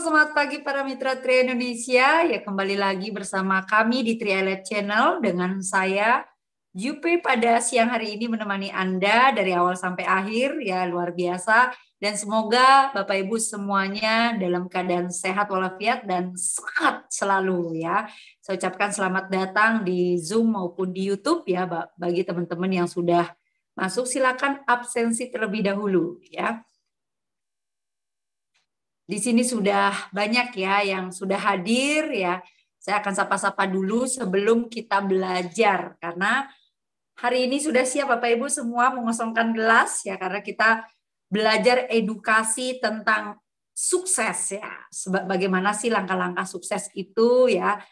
Selamat pagi para mitra Tri Indonesia. Ya, kembali lagi bersama kami di Tri Elite Channel dengan saya Jupe pada siang hari ini menemani Anda dari awal sampai akhir. Ya, luar biasa. Dan semoga Bapak Ibu semuanya dalam keadaan sehat walafiat dan sehat selalu ya. Saya ucapkan selamat datang di Zoom maupun di YouTube ya bagi teman-teman yang sudah masuk, silakan absensi terlebih dahulu ya. Di sini sudah banyak ya yang sudah hadir ya. Saya akan sapa-sapa dulu sebelum kita belajar karena hari ini sudah siap Bapak Ibu semua mengosongkan gelas ya karena kita belajar edukasi tentang sukses ya. Bagaimana sih langkah-langkah sukses itu ya?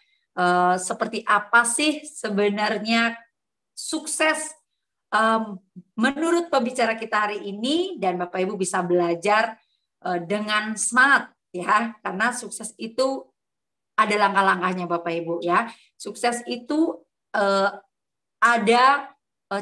Seperti apa sih sebenarnya sukses menurut pembicara kita hari ini, dan Bapak Ibu bisa belajar dengan semangat ya, karena sukses itu ada langkah-langkahnya Bapak Ibu ya. Sukses itu ada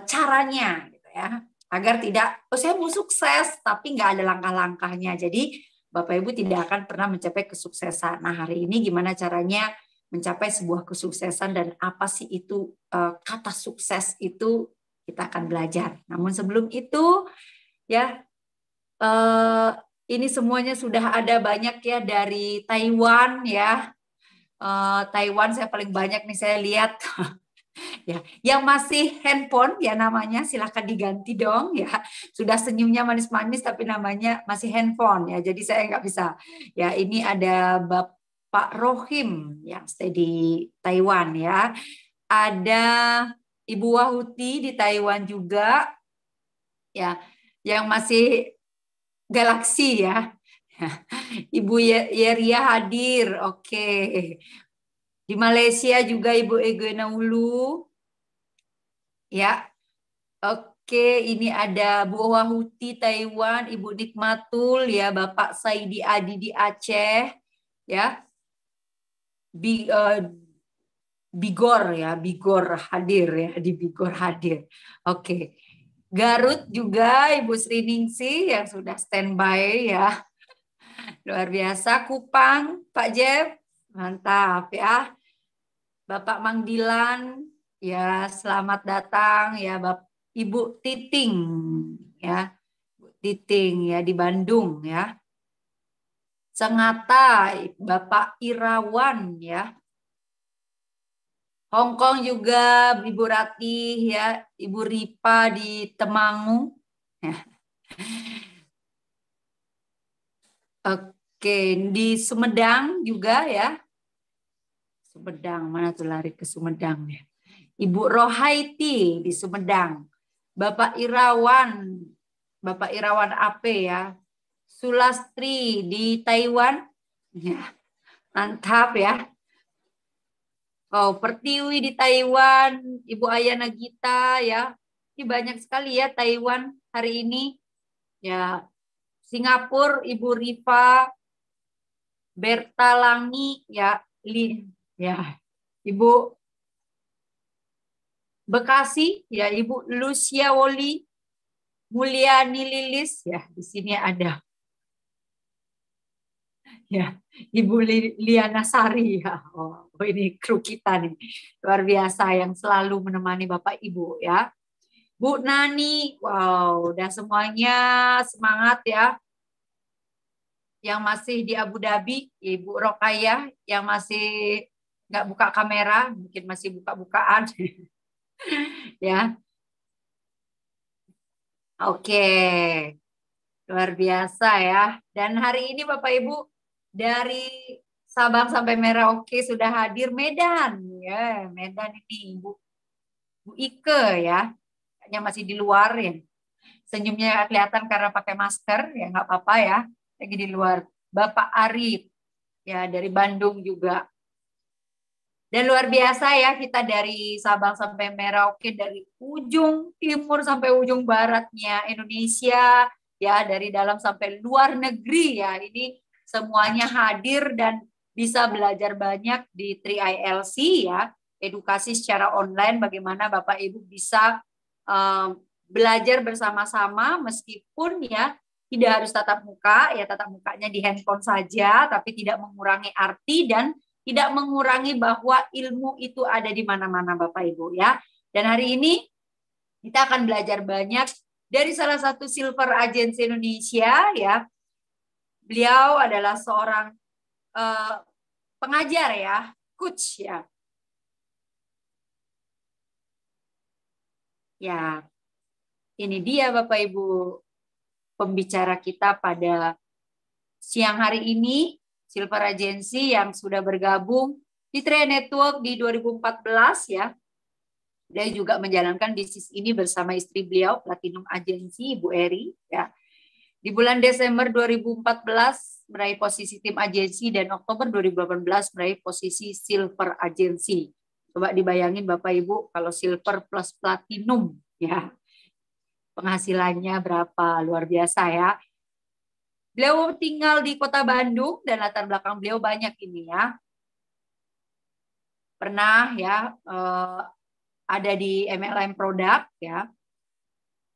caranya gitu ya, agar tidak saya mau sukses tapi nggak ada langkah-langkahnya, jadi Bapak Ibu tidak akan pernah mencapai kesuksesan. Nah, hari ini gimana caranya mencapai sebuah kesuksesan dan apa sih itu kata sukses itu kita akan belajar. Namun sebelum itu ya, ini semuanya sudah ada banyak ya dari Taiwan ya. Taiwan saya paling banyak nih saya lihat. Ya, yang masih handphone ya namanya silahkan diganti dong ya. Sudah senyumnya manis-manis tapi namanya masih handphone ya. Jadi saya nggak bisa. Ya, ini ada Bapak Rohim yang stay di Taiwan ya. Ada Ibu Wahuti di Taiwan juga ya, yang masih Galaksi ya. Ibu Yeria hadir, oke. Di Malaysia juga Ibu Egena Ulu. Ya, oke. Ini ada Bu Wahuti Taiwan, Ibu Nikmatul ya, Bapak Saidi Adi di Aceh, ya. Bigor ya, Bigor hadir ya, di Bigor hadir. Oke. Garut juga Ibu Sriningsih yang sudah standby ya. Luar biasa. Kupang, Pak Jeb, mantap ya. Bapak Mangdilan, ya selamat datang ya, Ibu Titing ya, Bu Titing ya di Bandung ya. Sengata, Bapak Irawan ya. Hongkong juga Ibu Ratih ya, Ibu Ripa di Temanggung. Ya. Oke, di Sumedang juga ya. Sumedang, mana tuh lari ke Sumedang ya. Ibu Rohaiti di Sumedang. Bapak Irawan AP ya. Sulastri di Taiwan. Ya, mantap ya. Oh, Pertiwi di Taiwan, Ibu Ayana Gita ya. Ini banyak sekali ya Taiwan hari ini. Ya, Singapura Ibu Riva, Berta Langi ya, ya. Ibu Bekasi ya, Ibu Lucia Woli, Mulyani Lilis ya, di sini ada. Ya, Ibu Liana Sari ya. Oh, ini kru kita nih. Luar biasa yang selalu menemani Bapak Ibu ya. Bu Nani, wow, udah semuanya semangat ya. Yang masih di Abu Dhabi, Ibu Rokaya yang masih nggak buka kamera, mungkin masih buka-bukaan. Ya. Oke. Luar biasa ya. Dan hari ini Bapak Ibu dari Sabang sampai Merauke sudah hadir. Medan ya, Medan ini Bu Ike ya. Kayaknya masih di luar ya. Senyumnya kelihatan karena pakai masker ya, nggak apa-apa ya. Lagi di luar. Bapak Arif ya dari Bandung juga. Dan luar biasa ya, kita dari Sabang sampai Merauke, dari ujung timur sampai ujung baratnya Indonesia, ya dari dalam sampai luar negeri ya, ini semuanya hadir dan bisa belajar banyak di 3ILC ya, edukasi secara online, bagaimana Bapak Ibu bisa belajar bersama-sama meskipun ya Tidak harus tatap muka, ya tatap mukanya di handphone saja, tapi tidak mengurangi arti dan tidak mengurangi bahwa ilmu itu ada di mana-mana Bapak Ibu ya. Dan hari ini kita akan belajar banyak dari salah satu Silver Agency Indonesia ya. Beliau adalah seorang pengajar ya, coach ya. Ya, ini dia Bapak Ibu pembicara kita pada siang hari ini. Silver Agency yang sudah bergabung di Trade Network di 2014 ya. Dia juga menjalankan bisnis ini bersama istri beliau, Platinum Agency, Ibu Eri. Ya. Di bulan Desember 2014 meraih posisi tim agensi dan Oktober 2018 meraih posisi Silver Agency. Coba dibayangin Bapak Ibu kalau Silver plus Platinum ya. Penghasilannya berapa, luar biasa ya. Beliau tinggal di Kota Bandung dan latar belakang beliau banyak ini ya. Pernah ya ada di MLM Product ya.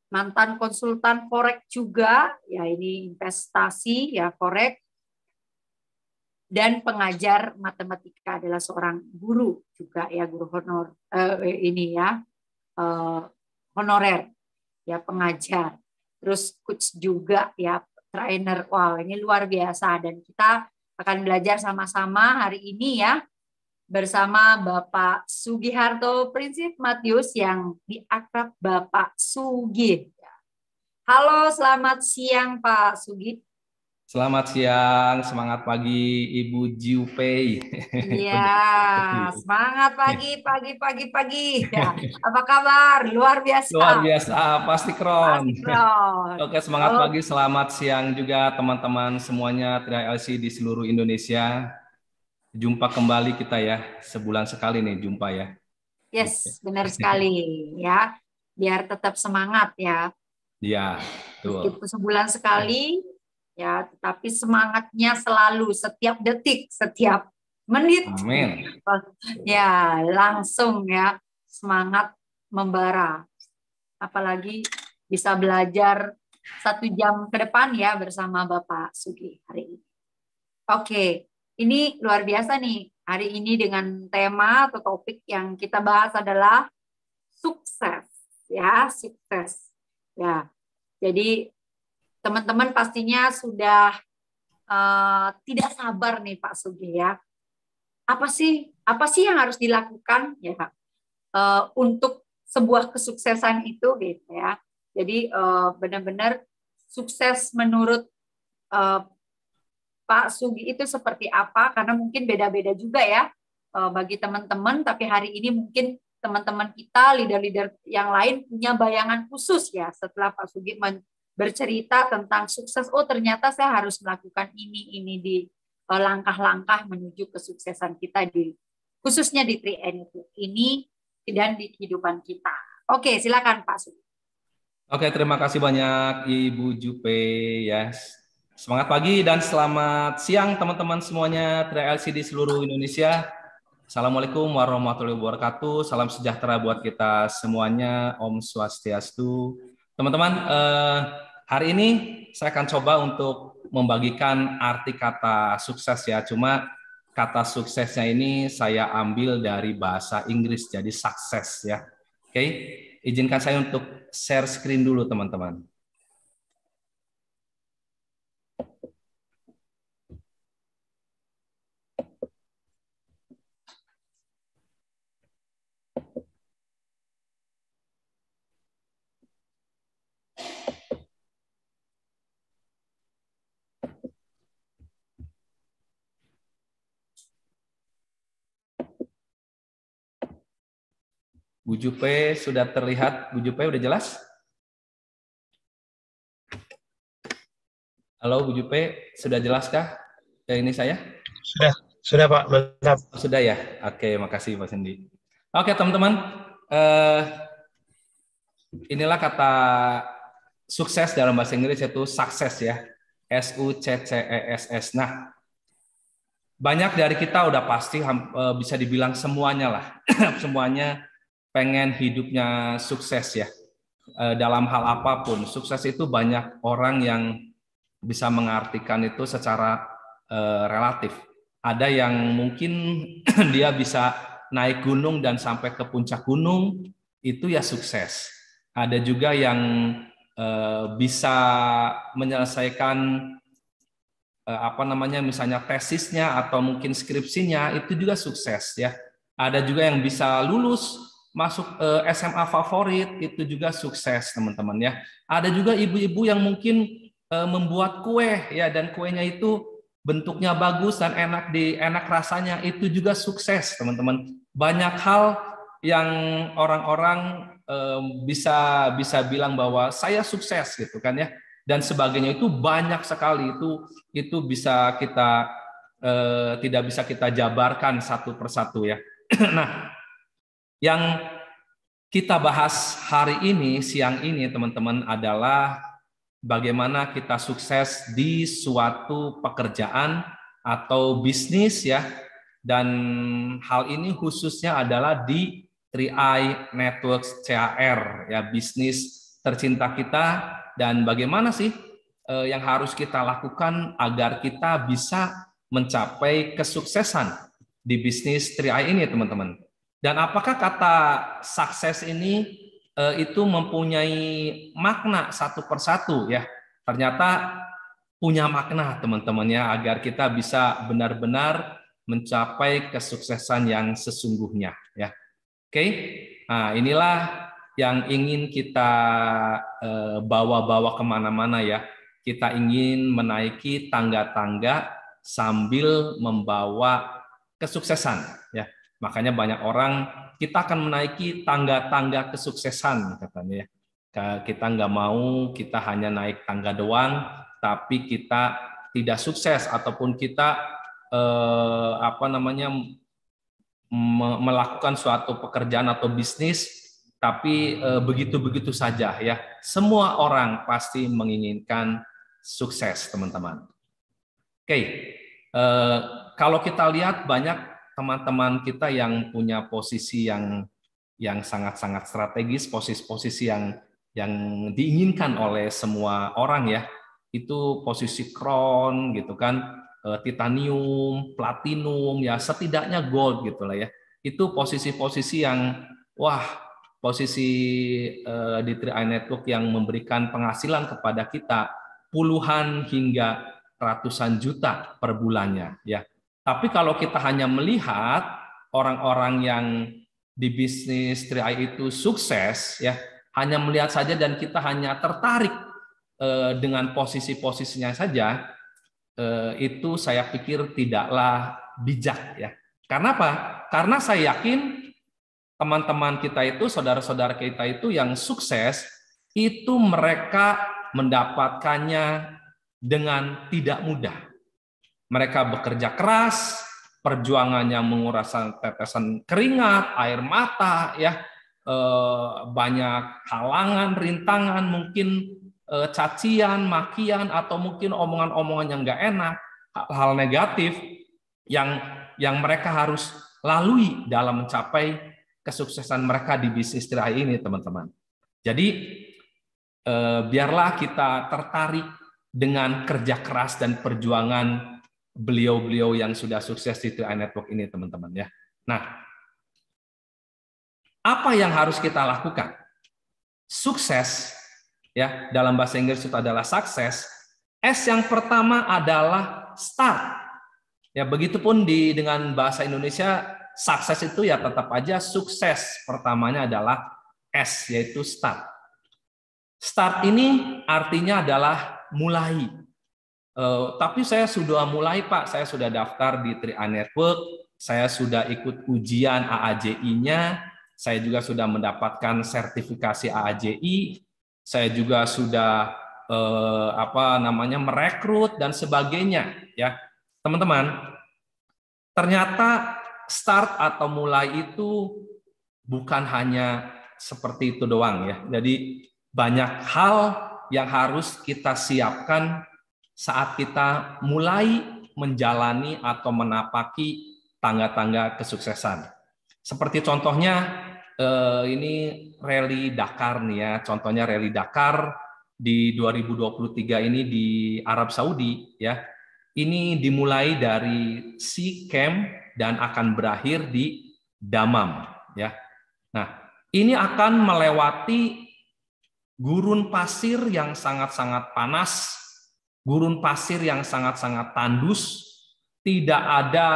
Mantan konsultan forex juga, ya ini investasi ya forex. Dan pengajar matematika, adalah seorang guru juga ya, guru honor ini ya honorer ya, pengajar. Terus coach juga ya, trainer. Wow, ini luar biasa dan kita akan belajar sama-sama hari ini ya bersama Bapak Sugiharto Prinsip Matius yang diakrab Bapak Sugi. Halo, selamat siang Pak Sugi. Selamat siang, semangat pagi Ibu Jiupei. Iya, semangat pagi. Ya, apa kabar? Luar biasa. Luar biasa, pasti kron. Pasti kron. Oke, semangat pagi, selamat siang juga teman-teman semuanya TriLC di seluruh Indonesia. Jumpa kembali kita ya, sebulan sekali nih jumpa ya. Yes, benar sekali ya. Biar tetap semangat ya. Iya, betul. Meskipun sebulan sekali ya, tetapi semangatnya selalu, setiap detik, setiap menit. Amin. Ya, langsung ya, semangat membara. Apalagi bisa belajar 1 jam ke depan ya bersama Bapak Sugi hari ini. Oke, ini luar biasa nih. Hari ini dengan tema atau topik yang kita bahas adalah sukses. Ya, sukses. Ya, jadi teman-teman pastinya sudah tidak sabar nih Pak Sugi ya. Apa sih yang harus dilakukan ya untuk sebuah kesuksesan itu gitu ya. Jadi benar-benar sukses menurut Pak Sugi itu seperti apa, karena mungkin beda-beda juga ya bagi teman-teman, tapi hari ini mungkin teman-teman kita, leader-leader yang lain punya bayangan khusus ya setelah Pak Sugi bercerita tentang sukses. Oh, ternyata saya harus melakukan ini di langkah-langkah menuju kesuksesan kita khususnya di 3N ini dan di kehidupan kita. Oke, silakan Pak Sugi. Oke, terima kasih banyak Ibu Jupe ya. Semangat pagi dan selamat siang teman-teman semuanya TriLC di seluruh Indonesia. Assalamualaikum warahmatullahi wabarakatuh. Salam sejahtera buat kita semuanya. Om Swastiastu. Teman-teman, hari ini saya akan coba untuk membagikan arti kata sukses ya. Cuma kata suksesnya ini saya ambil dari bahasa Inggris, jadi sukses ya. Oke, izinkan saya untuk share screen dulu teman-teman. Bu Jupe sudah terlihat? Bu Jupe udah jelas? Halo Bu Jupe, sudah jelaskah ke ini saya? Sudah Pak, mantap. Sudah ya? Oke, makasih Pak Sendi. Oke teman-teman, inilah kata sukses dalam bahasa Inggris, yaitu sukses ya, SUCCESS. Nah, banyak dari kita udah pasti bisa dibilang semuanya lah, semuanya pengen hidupnya sukses ya. Dalam hal apapun, sukses itu banyak orang yang bisa mengartikan itu secara relatif. Ada yang mungkin dia bisa naik gunung dan sampai ke puncak gunung, itu ya sukses. Ada juga yang bisa menyelesaikan misalnya tesisnya atau mungkin skripsinya, itu juga sukses ya. Ada juga yang bisa lulus masuk SMA favorit, itu juga sukses teman-teman ya. Ada juga ibu-ibu yang mungkin membuat kue ya, dan kuenya itu bentuknya bagus dan enak rasanya, itu juga sukses teman-teman. Banyak hal yang orang-orang bisa bilang bahwa saya sukses gitu kan ya, dan sebagainya, itu banyak sekali. Itu bisa kita tidak bisa kita jabarkan satu persatu ya. Nah, yang kita bahas hari ini, siang ini teman-teman, adalah bagaimana kita sukses di suatu pekerjaan atau bisnis ya. Dan hal ini khususnya adalah di 3i Networks CHR ya, bisnis tercinta kita. Dan bagaimana sih yang harus kita lakukan agar kita bisa mencapai kesuksesan di bisnis 3i ini teman-teman. Dan apakah kata sukses ini itu mempunyai makna satu persatu ya? Ternyata punya makna teman-teman ya, agar kita bisa benar-benar mencapai kesuksesan yang sesungguhnya ya. Oke, nah inilah yang ingin kita bawa-bawa kemana-mana ya. Kita ingin menaiki tangga-tangga sambil membawa kesuksesan ya. Makanya banyak orang, kita akan menaiki tangga-tangga kesuksesan katanya ya. Kita nggak mau kita hanya naik tangga doang, tapi kita tidak sukses, ataupun kita melakukan suatu pekerjaan atau bisnis tapi begitu-begitu saja ya. Semua orang pasti menginginkan sukses teman-teman. Oke, kalau kita lihat banyak teman-teman kita yang punya posisi yang sangat-sangat strategis, posisi-posisi yang diinginkan oleh semua orang ya. Itu posisi crown gitu kan, titanium, platinum ya, setidaknya gold gitulah ya. Itu posisi-posisi yang posisi di 3i Network yang memberikan penghasilan kepada kita puluhan hingga ratusan juta per bulannya ya. Tapi kalau kita hanya melihat orang-orang yang di bisnis 3i itu sukses ya, hanya melihat saja dan kita hanya tertarik dengan posisi-posisinya saja, itu saya pikir tidaklah bijak ya. Karena apa? Karena saya yakin teman-teman kita itu, saudara-saudara kita itu yang sukses, itu mereka mendapatkannya dengan tidak mudah. Mereka bekerja keras, perjuangannya menguras tetesan keringat, air mata, ya, banyak halangan, rintangan, mungkin cacian, makian, atau mungkin omongan-omongan yang nggak enak, hal-hal negatif yang mereka harus lalui dalam mencapai kesuksesan mereka di bisnis 3i ini, teman-teman. Jadi biarlah kita tertarik dengan kerja keras dan perjuangan beliau-beliau yang sudah sukses di 3i Network ini, teman-teman ya. Nah, apa yang harus kita lakukan? Sukses ya, dalam bahasa Inggris itu adalah sukses. S yang pertama adalah start. Ya, begitupun dengan bahasa Indonesia, sukses itu ya tetap aja sukses. Pertamanya adalah S, yaitu start. Start ini artinya adalah mulai. Tapi saya sudah mulai, Pak. Saya sudah daftar di 3i Network. Saya sudah ikut ujian AAJI-nya. Saya juga sudah mendapatkan sertifikasi AAJI. Saya juga sudah merekrut dan sebagainya. Ya, teman-teman. Ternyata start atau mulai itu bukan hanya seperti itu doang ya. Jadi banyak hal yang harus kita siapkan saat kita mulai menjalani atau menapaki tangga-tangga kesuksesan. Seperti contohnya ini Rally Dakar nih ya. Contohnya Rally Dakar di 2023 ini di Arab Saudi ya. Ini dimulai dari Sea Camp dan akan berakhir di Dammam ya. Nah, ini akan melewati gurun pasir yang sangat-sangat panas, gurun pasir yang sangat-sangat tandus, tidak ada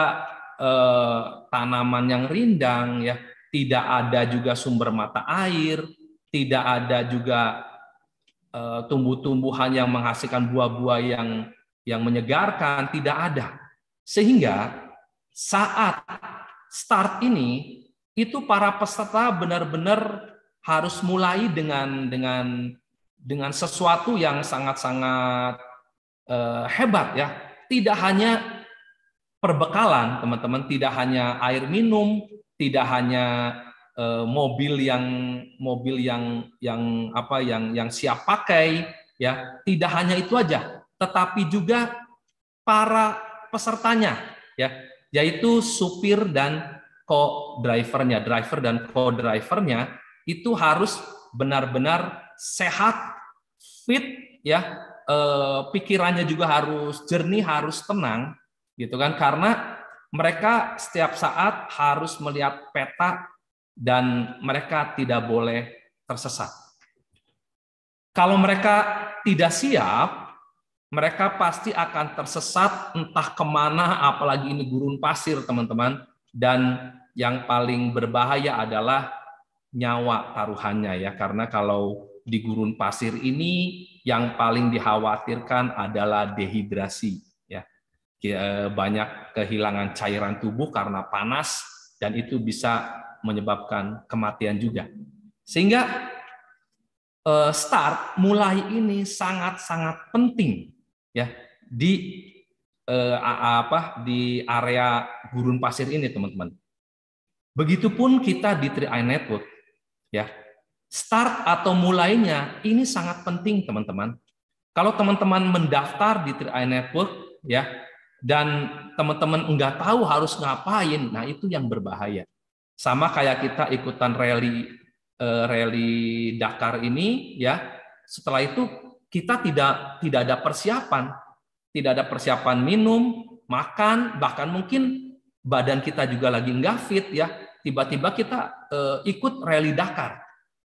tanaman yang rindang ya, tidak ada juga sumber mata air, tidak ada juga tumbuh-tumbuhan yang menghasilkan buah-buah yang menyegarkan, tidak ada. Sehingga saat start ini itu para peserta benar-benar harus mulai dengan sesuatu yang sangat-sangat hebat ya. Tidak hanya perbekalan, teman-teman, tidak hanya air minum, tidak hanya mobil yang siap pakai ya, tidak hanya itu aja, tetapi juga para pesertanya ya, yaitu supir dan co-drivernya, driver dan co-drivernya itu harus benar-benar sehat, fit ya, pikirannya juga harus jernih, harus tenang gitu kan, karena mereka setiap saat harus melihat peta dan mereka tidak boleh tersesat. Kalau mereka tidak siap, mereka pasti akan tersesat entah kemana, apalagi ini gurun pasir, teman-teman. Dan yang paling berbahaya adalah nyawa taruhannya ya, karena kalau di gurun pasir ini yang paling dikhawatirkan adalah dehidrasi ya. Banyak kehilangan cairan tubuh karena panas dan itu bisa menyebabkan kematian juga. Sehingga start mulai ini sangat-sangat penting ya di area gurun pasir ini, teman-teman. Begitupun kita di 3i Network ya. Start atau mulainya ini sangat penting, teman-teman. Kalau teman-teman mendaftar di 3i Network ya dan teman-teman enggak tahu harus ngapain, nah itu yang berbahaya. Sama kayak kita ikutan rally Dakar ini ya, setelah itu kita tidak ada persiapan minum, makan, bahkan mungkin badan kita juga lagi nggak fit ya, tiba-tiba kita ikut rally Dakar,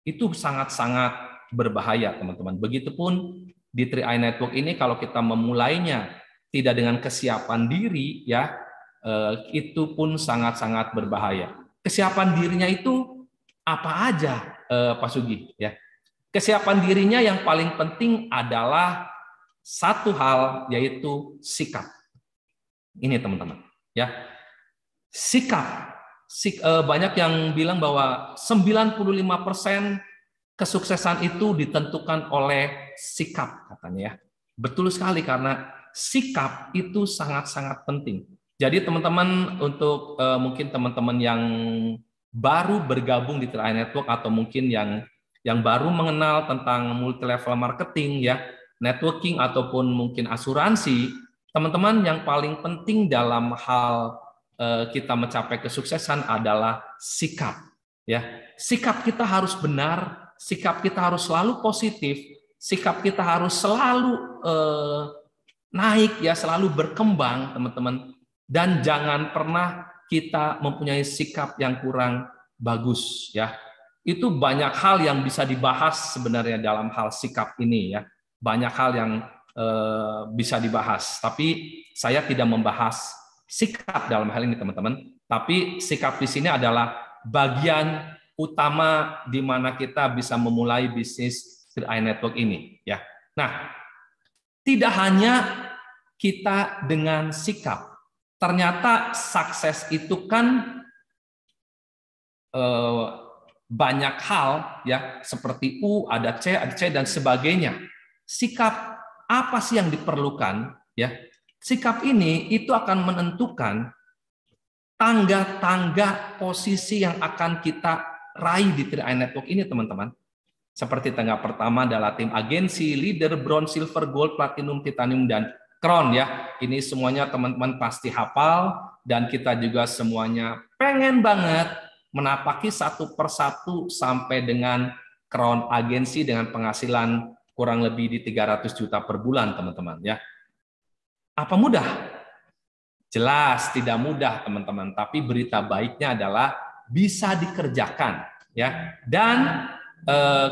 itu sangat-sangat berbahaya, teman-teman. Begitupun di 3i Network ini kalau kita memulainya tidak dengan kesiapan diri ya, itu pun sangat-sangat berbahaya. Kesiapan dirinya itu apa aja, Pak Sugi? Ya, kesiapan dirinya yang paling penting adalah satu hal, yaitu sikap. Ini, teman-teman. Ya, sikap. Banyak yang bilang bahwa 95% kesuksesan itu ditentukan oleh sikap, katanya ya. Betul sekali, karena sikap itu sangat-sangat penting. Jadi teman-teman, untuk mungkin teman-teman yang baru bergabung di 3i Network atau mungkin yang baru mengenal tentang multi level marketing ya, networking ataupun mungkin asuransi, teman-teman, yang paling penting dalam hal kita mencapai kesuksesan adalah sikap ya. Sikap kita harus benar, sikap kita harus selalu positif, sikap kita harus selalu naik ya, selalu berkembang, teman-teman. Dan jangan pernah kita mempunyai sikap yang kurang bagus ya. Itu banyak hal yang bisa dibahas sebenarnya dalam hal sikap ini ya. Banyak hal yang bisa dibahas, tapi saya tidak membahas sikap dalam hal ini, teman-teman. Tapi sikap di sini adalah bagian utama di mana kita bisa memulai bisnis 3i Network ini ya. Nah, tidak hanya kita dengan sikap. Ternyata sukses itu kan banyak hal ya, seperti U, ada C dan sebagainya. Sikap apa sih yang diperlukan ya? Sikap ini itu akan menentukan tangga-tangga posisi yang akan kita raih di 3i Network ini, teman-teman. Seperti tangga pertama adalah tim agensi, leader, bronze, silver, gold, platinum, titanium, dan crown ya. Ini semuanya teman-teman pasti hafal, dan kita juga semuanya pengen banget menapaki satu persatu sampai dengan crown agensi dengan penghasilan kurang lebih di 300 juta per bulan, teman-teman ya. Apa mudah? Jelas tidak mudah, teman-teman, tapi berita baiknya adalah bisa dikerjakan ya. Dan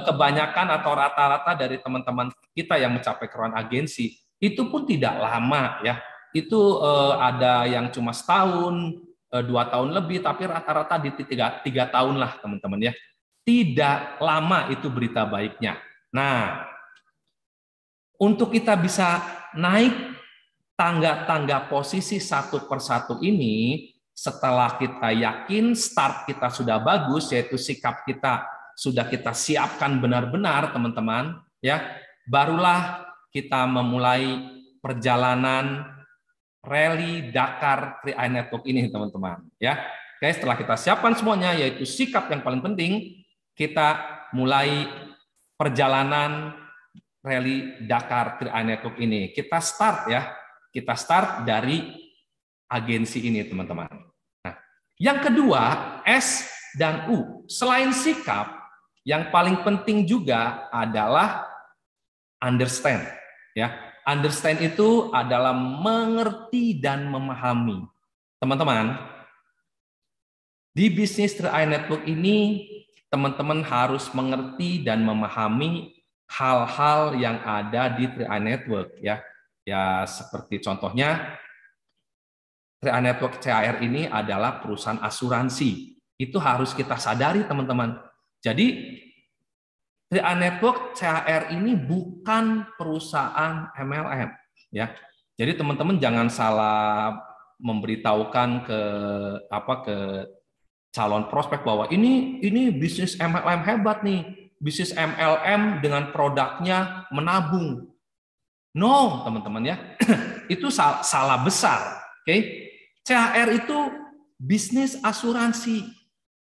kebanyakan atau rata-rata dari teman-teman kita yang mencapai keruan agensi itu pun tidak lama ya. Itu ada yang cuma setahun, 2 tahun lebih, tapi rata-rata di 3 tahun lah, teman-teman ya. Tidak lama itu berita baiknya. Nah, untuk kita bisa naik tangga-tangga posisi satu persatu ini, setelah kita yakin start kita sudah bagus, yaitu sikap kita sudah kita siapkan benar-benar, teman-teman, ya, barulah kita memulai perjalanan rally Dakar 3i Network ini, teman-teman. Ya, oke, setelah kita siapkan semuanya, yaitu sikap yang paling penting, kita mulai perjalanan rally Dakar 3i Network ini. Kita start ya. Kita start dari agensi ini, teman-teman. Nah, yang kedua, S dan U. Selain sikap, yang paling penting juga adalah understand. Ya, understand itu adalah mengerti dan memahami. Teman-teman, di bisnis 3i Network ini, teman-teman harus mengerti dan memahami hal-hal yang ada di 3i Network, ya. Ya, seperti contohnya 3i Network CHR ini adalah perusahaan asuransi. Itu harus kita sadari, teman-teman. Jadi 3i Network CHR ini bukan perusahaan MLM, ya. Jadi teman-teman jangan salah memberitahukan ke calon prospek bahwa ini bisnis MLM hebat nih. Bisnis MLM dengan produknya menabung. No, teman-teman ya. Itu salah besar. Oke. CHR itu bisnis asuransi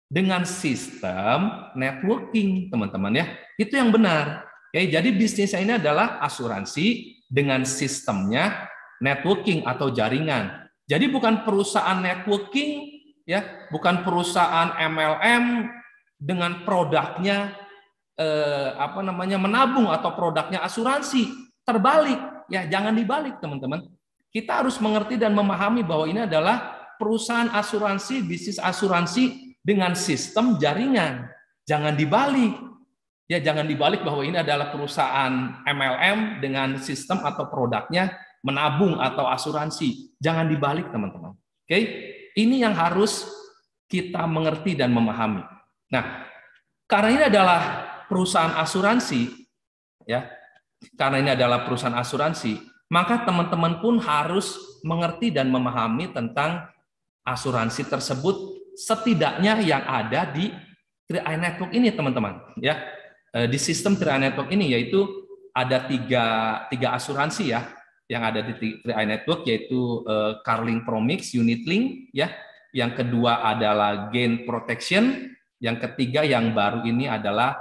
dengan sistem networking, teman-teman ya. Itu yang benar. Oke, jadi bisnisnya ini adalah asuransi dengan sistemnya networking atau jaringan. Jadi bukan perusahaan networking ya, bukan perusahaan MLM dengan produknya menabung atau produknya asuransi. Terbalik, ya jangan dibalik, teman-teman. Kita harus mengerti dan memahami bahwa ini adalah perusahaan asuransi, bisnis asuransi dengan sistem jaringan. Jangan dibalik. Ya, jangan dibalik bahwa ini adalah perusahaan MLM dengan sistem atau produknya menabung atau asuransi. Jangan dibalik, teman-teman. Oke? Ini yang harus kita mengerti dan memahami. Nah, karena ini adalah perusahaan asuransi, ya. Karena ini adalah perusahaan asuransi, maka teman-teman pun harus mengerti dan memahami tentang asuransi tersebut, setidaknya yang ada di 3i Network ini, teman-teman. Ya, di sistem 3i Network ini yaitu ada tiga asuransi ya yang ada di 3i Network, yaitu Carling Promix, Unitlink, ya. Yang kedua adalah Gain Protection, yang ketiga yang baru ini adalah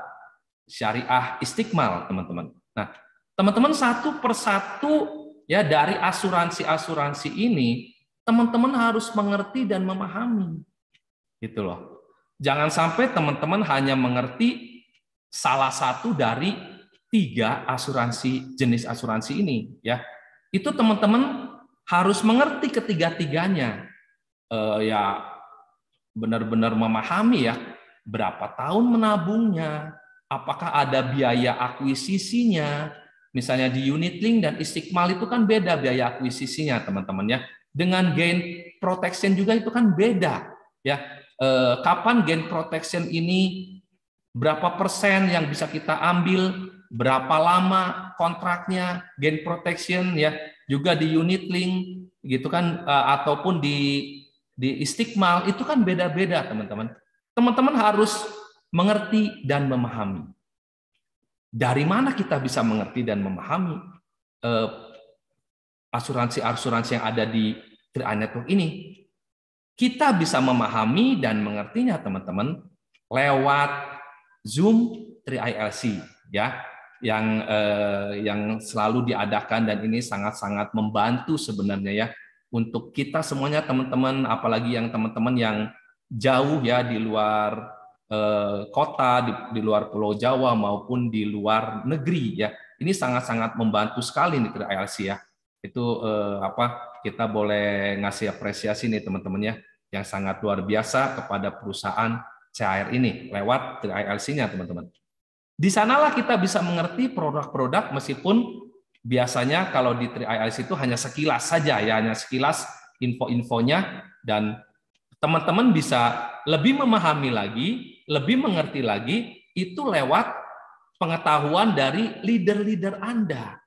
Syariah Istiqmal, teman-teman. Nah, teman-teman satu persatu ya dari asuransi-asuransi ini, teman-teman harus mengerti dan memahami. Gitu loh. Jangan sampai teman-teman hanya mengerti salah satu dari 3 asuransi, jenis asuransi ini, ya. Itu teman-teman harus mengerti ketiga-tiganya. Ya benar-benar memahami ya, berapa tahun menabungnya, apakah ada biaya akuisisinya. Misalnya di Unitlink dan Istiqmal itu kan beda biaya akuisisinya, teman-teman ya. Dengan Gain Protection juga itu kan beda, ya. Kapan Gain Protection ini, berapa persen yang bisa kita ambil, berapa lama kontraknya Gain Protection ya. Juga di Unitlink gitu kan, ataupun di Istiqmal itu kan beda-beda, teman-teman. Teman-teman harus mengerti dan memahami. Dari mana kita bisa mengerti dan memahami asuransi-asuransi yang ada di 3i Network ini? Kita bisa memahami dan mengertinya, teman-teman, lewat Zoom 3ILC, ya, yang selalu diadakan, dan ini sangat-sangat membantu sebenarnya ya untuk kita semuanya, teman-teman, apalagi yang teman-teman yang jauh ya di luar kota, di luar Pulau Jawa maupun di luar negeri ya. Ini sangat-sangat membantu sekali nih ILC ya. Itu kita boleh ngasih apresiasi nih teman-teman ya, yang sangat luar biasa kepada perusahaan CHR ini lewat ILC-nya teman-teman. Di sanalah kita bisa mengerti produk-produk meskipun biasanya kalau di ILC itu hanya sekilas saja ya, hanya sekilas info-infonya, dan teman-teman bisa lebih memahami lagi, lebih mengerti lagi itu lewat pengetahuan dari leader-leader Anda.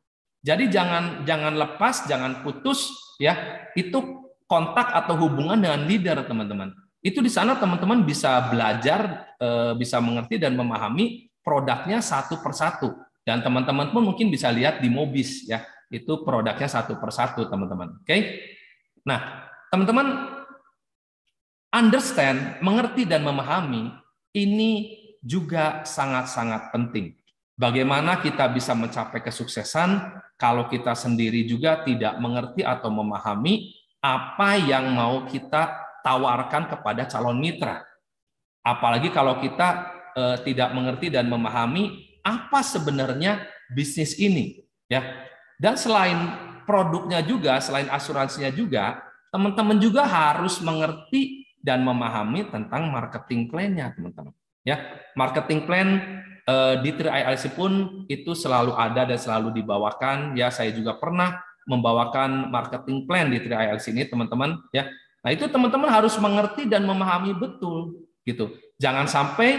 Jadi jangan lepas, jangan putus ya, itu kontak atau hubungan dengan leader teman-teman. Itu di sana teman-teman bisa belajar, bisa mengerti dan memahami produknya satu persatu. Dan teman-teman pun mungkin bisa lihat di Mobis ya, itu produknya satu persatu teman-teman. Oke? Nah, teman-teman understand, mengerti dan memahami ini juga sangat-sangat penting. Bagaimana kita bisa mencapai kesuksesan kalau kita sendiri juga tidak mengerti atau memahami apa yang mau kita tawarkan kepada calon mitra. Apalagi kalau kita tidak mengerti dan memahami apa sebenarnya bisnis ini ya. Dan selain produknya juga, selain asuransinya juga, teman-teman juga harus mengerti dan memahami tentang marketing plan-nya teman-teman ya. Marketing plan di ILC pun itu selalu ada dan selalu dibawakan ya. Saya juga pernah membawakan marketing plan di ILC ini teman-teman ya. Nah, itu teman-teman harus mengerti dan memahami betul gitu. Jangan sampai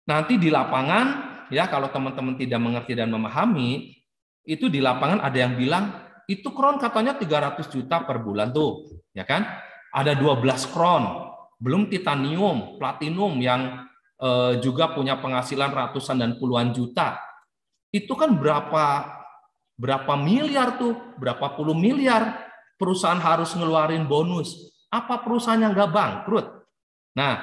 nanti di lapangan ya, kalau teman-teman tidak mengerti dan memahami, itu di lapangan ada yang bilang, itu Crown katanya 300 juta per bulan tuh, ya kan? Ada 12 Crown, belum titanium, platinum yang juga punya penghasilan ratusan dan puluhan juta. Itu kan berapa miliar tuh, berapa puluh miliar perusahaan harus ngeluarin bonus. Apa perusahaannya nggak bangkrut? Nah,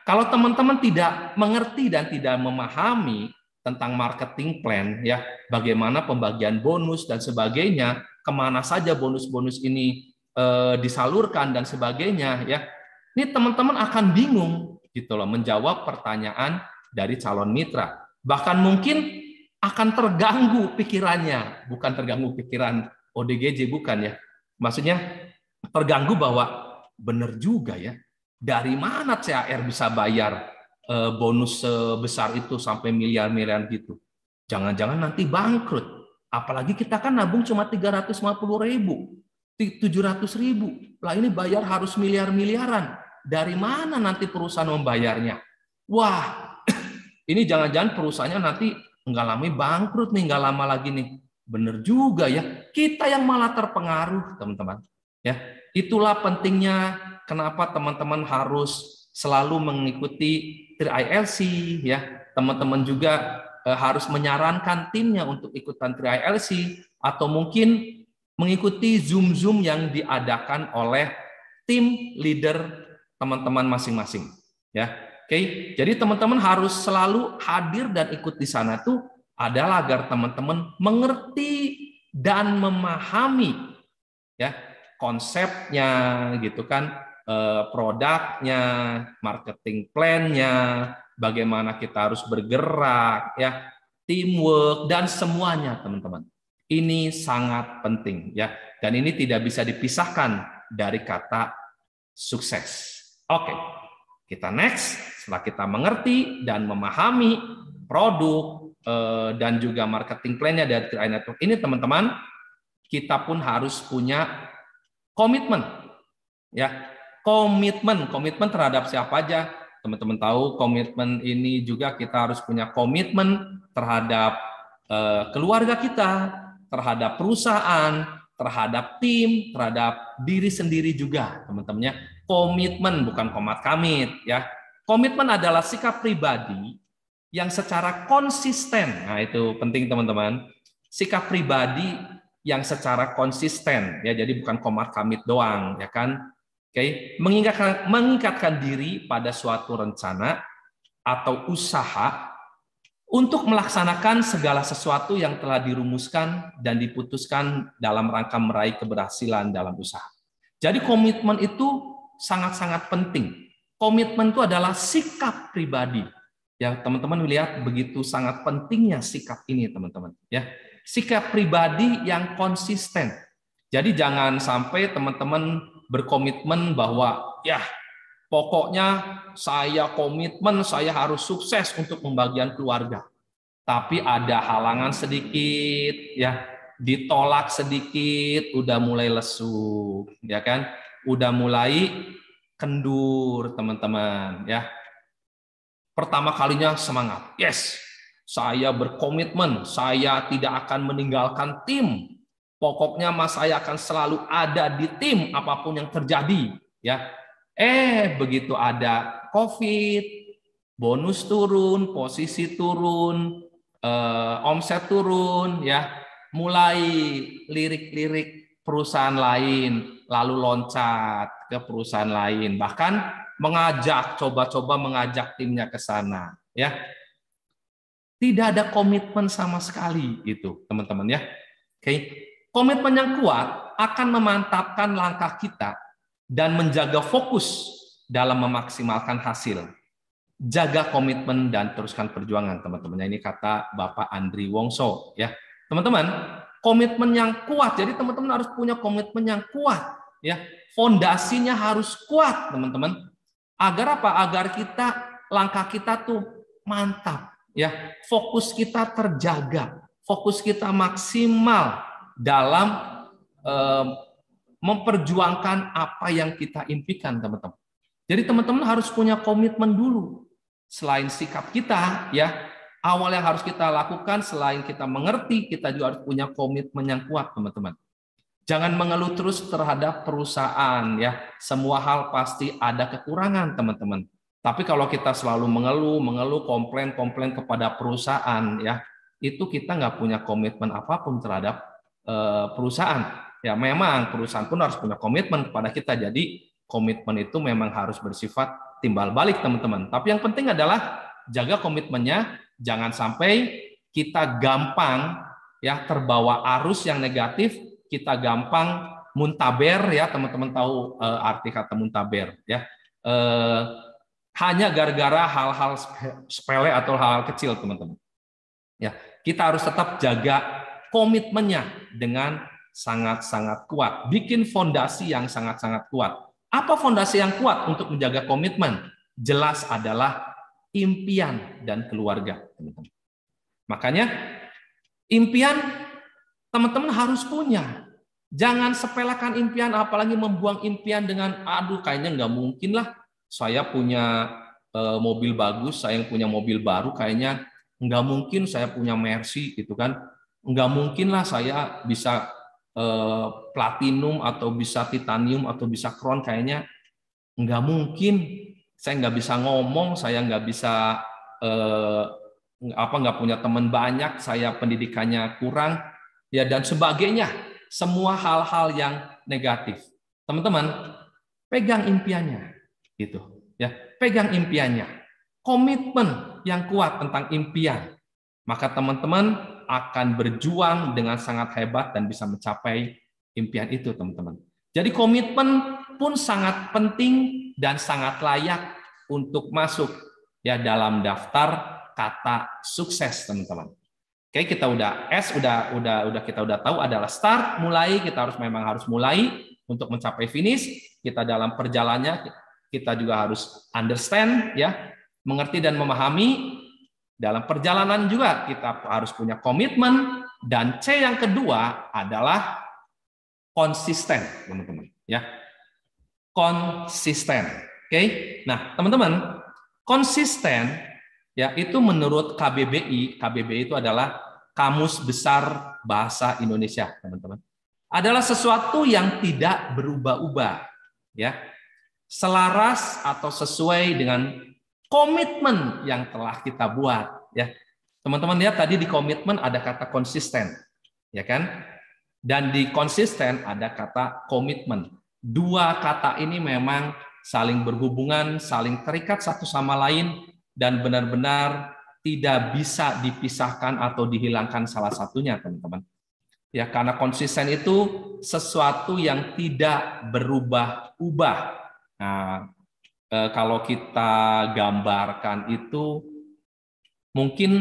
kalau teman-teman tidak mengerti dan tidak memahami tentang marketing plan ya, bagaimana pembagian bonus dan sebagainya, kemana saja bonus-bonus ini disalurkan dan sebagainya ya, ini teman-teman akan bingung gitu loh menjawab pertanyaan dari calon mitra. Bahkan mungkin akan terganggu pikirannya, bukan terganggu pikiran ODGJ, bukan ya. Maksudnya terganggu bahwa benar juga ya, dari mana CHR bisa bayar bonus sebesar itu sampai miliar-miliar gitu. Jangan-jangan nanti bangkrut. Apalagi kita kan nabung cuma 350.000, 700.000. Lah ini bayar harus miliar-miliaran. Dari mana nanti perusahaan membayarnya? Wah, ini jangan-jangan perusahaannya nanti mengalami bangkrut nih, nggak lama lagi nih. Bener juga ya. Kita yang malah terpengaruh, teman-teman. Ya, itulah pentingnya kenapa teman-teman harus selalu mengikuti ILC ya. Teman-teman juga harus menyarankan timnya untuk ikutan ILC atau mungkin mengikuti Zoom yang diadakan oleh tim leader teman-teman masing-masing ya. Oke, jadi teman-teman harus selalu hadir dan ikut di sana tuh adalah agar teman-teman mengerti dan memahami ya konsepnya gitu kan, produknya, marketing plan-nya, bagaimana kita harus bergerak ya, teamwork dan semuanya teman-teman. Ini sangat penting ya, dan ini tidak bisa dipisahkan dari kata sukses. Oke, kita next. Setelah kita mengerti dan memahami produk dan juga marketing plan-nya dari TRI Network ini teman-teman, kita pun harus punya komitmen ya. Komitmen terhadap siapa aja? Teman-teman tahu komitmen ini juga kita harus punya komitmen terhadap keluarga kita, terhadap perusahaan, terhadap tim, terhadap diri sendiri juga, teman-temannya. Komitmen bukan komat kamit ya. Komitmen adalah sikap pribadi yang secara konsisten. Nah, itu penting teman-teman. Sikap pribadi yang secara konsisten ya. Jadi bukan komat kamit doang ya kan. Oke, mengikatkan diri pada suatu rencana atau usaha untuk melaksanakan segala sesuatu yang telah dirumuskan dan diputuskan dalam rangka meraih keberhasilan dalam usaha. Jadi komitmen itu sangat-sangat penting. Komitmen itu adalah sikap pribadi. Ya, teman-teman lihat begitu sangat pentingnya sikap ini, teman-teman. Ya, sikap pribadi yang konsisten. Jadi jangan sampai teman-teman berkomitmen bahwa ya pokoknya saya komitmen, saya harus sukses untuk pembagian keluarga. Tapi ada halangan sedikit, ya, ditolak sedikit, udah mulai lesu, ya kan? Udah mulai kendur, teman-teman, ya. Pertama kalinya semangat, yes, saya berkomitmen, saya tidak akan meninggalkan tim. Pokoknya mas saya akan selalu ada di tim apapun yang terjadi, ya. Begitu ada COVID, bonus turun, posisi turun, omset turun, ya, mulai lirik-lirik perusahaan lain, lalu loncat ke perusahaan lain, bahkan coba-coba mengajak timnya ke sana, ya. Tidak ada komitmen sama sekali itu, teman-teman, ya. Oke, komitmen yang kuat akan memantapkan langkah kita dan menjaga fokus dalam memaksimalkan hasil. Jaga komitmen dan teruskan perjuangan, teman-teman. Ini kata Bapak Andri Wongso, ya. Teman-teman, komitmen yang kuat. Jadi teman-teman harus punya komitmen yang kuat, ya. Fondasinya harus kuat, teman-teman. Agar apa? Agar langkah kita tuh mantap, ya. Fokus kita terjaga, fokus kita maksimal dalam memperjuangkan apa yang kita impikan, teman-teman. Jadi teman-teman harus punya komitmen dulu. Selain sikap kita, ya, awal yang harus kita lakukan selain kita mengerti, kita juga harus punya komitmen yang kuat, teman-teman. Jangan mengeluh terus terhadap perusahaan, ya. Semua hal pasti ada kekurangan, teman-teman. Tapi kalau kita selalu mengeluh, komplain kepada perusahaan, ya, itu kita nggak punya komitmen apapun terhadap perusahaan. Ya, memang perusahaan pun harus punya komitmen kepada kita. Jadi komitmen itu memang harus bersifat timbal balik, teman-teman. Tapi yang penting adalah jaga komitmennya, jangan sampai kita gampang, ya, terbawa arus yang negatif, kita gampang muntaber, ya, teman-teman tahu arti kata muntaber, ya. Hanya gara-gara hal-hal sepele atau hal-hal kecil, teman-teman. Ya, kita harus tetap jaga komitmennya dengan sangat-sangat kuat. Bikin fondasi yang sangat-sangat kuat. Apa fondasi yang kuat untuk menjaga komitmen? Jelas adalah impian dan keluarga, teman-teman. Makanya impian teman-teman harus punya. Jangan sepelekan impian, apalagi membuang impian dengan aduh kayaknya nggak mungkin lah. Saya punya mobil bagus, saya yang punya mobil baru, kayaknya nggak mungkin saya punya Mercy, gitu kan. Nggak mungkin lah saya bisa platinum atau bisa titanium atau bisa crown, kayaknya nggak mungkin. Saya nggak bisa ngomong, saya nggak bisa nggak punya teman banyak, saya pendidikannya kurang, ya, dan sebagainya. Semua hal-hal yang negatif. Teman-teman, pegang impiannya, gitu, ya, pegang impiannya. Komitmen yang kuat tentang impian, maka teman-teman akan berjuang dengan sangat hebat dan bisa mencapai impian itu, teman-teman. Jadi komitmen pun sangat penting dan sangat layak untuk masuk, ya, dalam daftar kata sukses, teman-teman. Oke, kita kita udah tahu adalah start, mulai, kita memang harus mulai untuk mencapai finish. Kita dalam perjalanannya kita juga harus understand, ya, mengerti dan memahami. Dalam perjalanan juga kita harus punya komitmen, dan C yang kedua adalah konsisten, teman-teman, ya. Konsisten. Oke. Nah, teman-teman, konsisten, ya, itu menurut KBBI itu adalah Kamus Besar Bahasa Indonesia, teman-teman. Adalah sesuatu yang tidak berubah-ubah, ya. Selaras atau sesuai dengan komitmen yang telah kita buat, ya. Teman-teman lihat tadi di komitmen ada kata konsisten, ya kan? Dan di konsisten ada kata komitmen. Dua kata ini memang saling berhubungan, saling terikat satu sama lain, dan benar-benar tidak bisa dipisahkan atau dihilangkan salah satunya, teman-teman. Ya, karena konsisten itu sesuatu yang tidak berubah-ubah. Nah, kalau kita gambarkan itu mungkin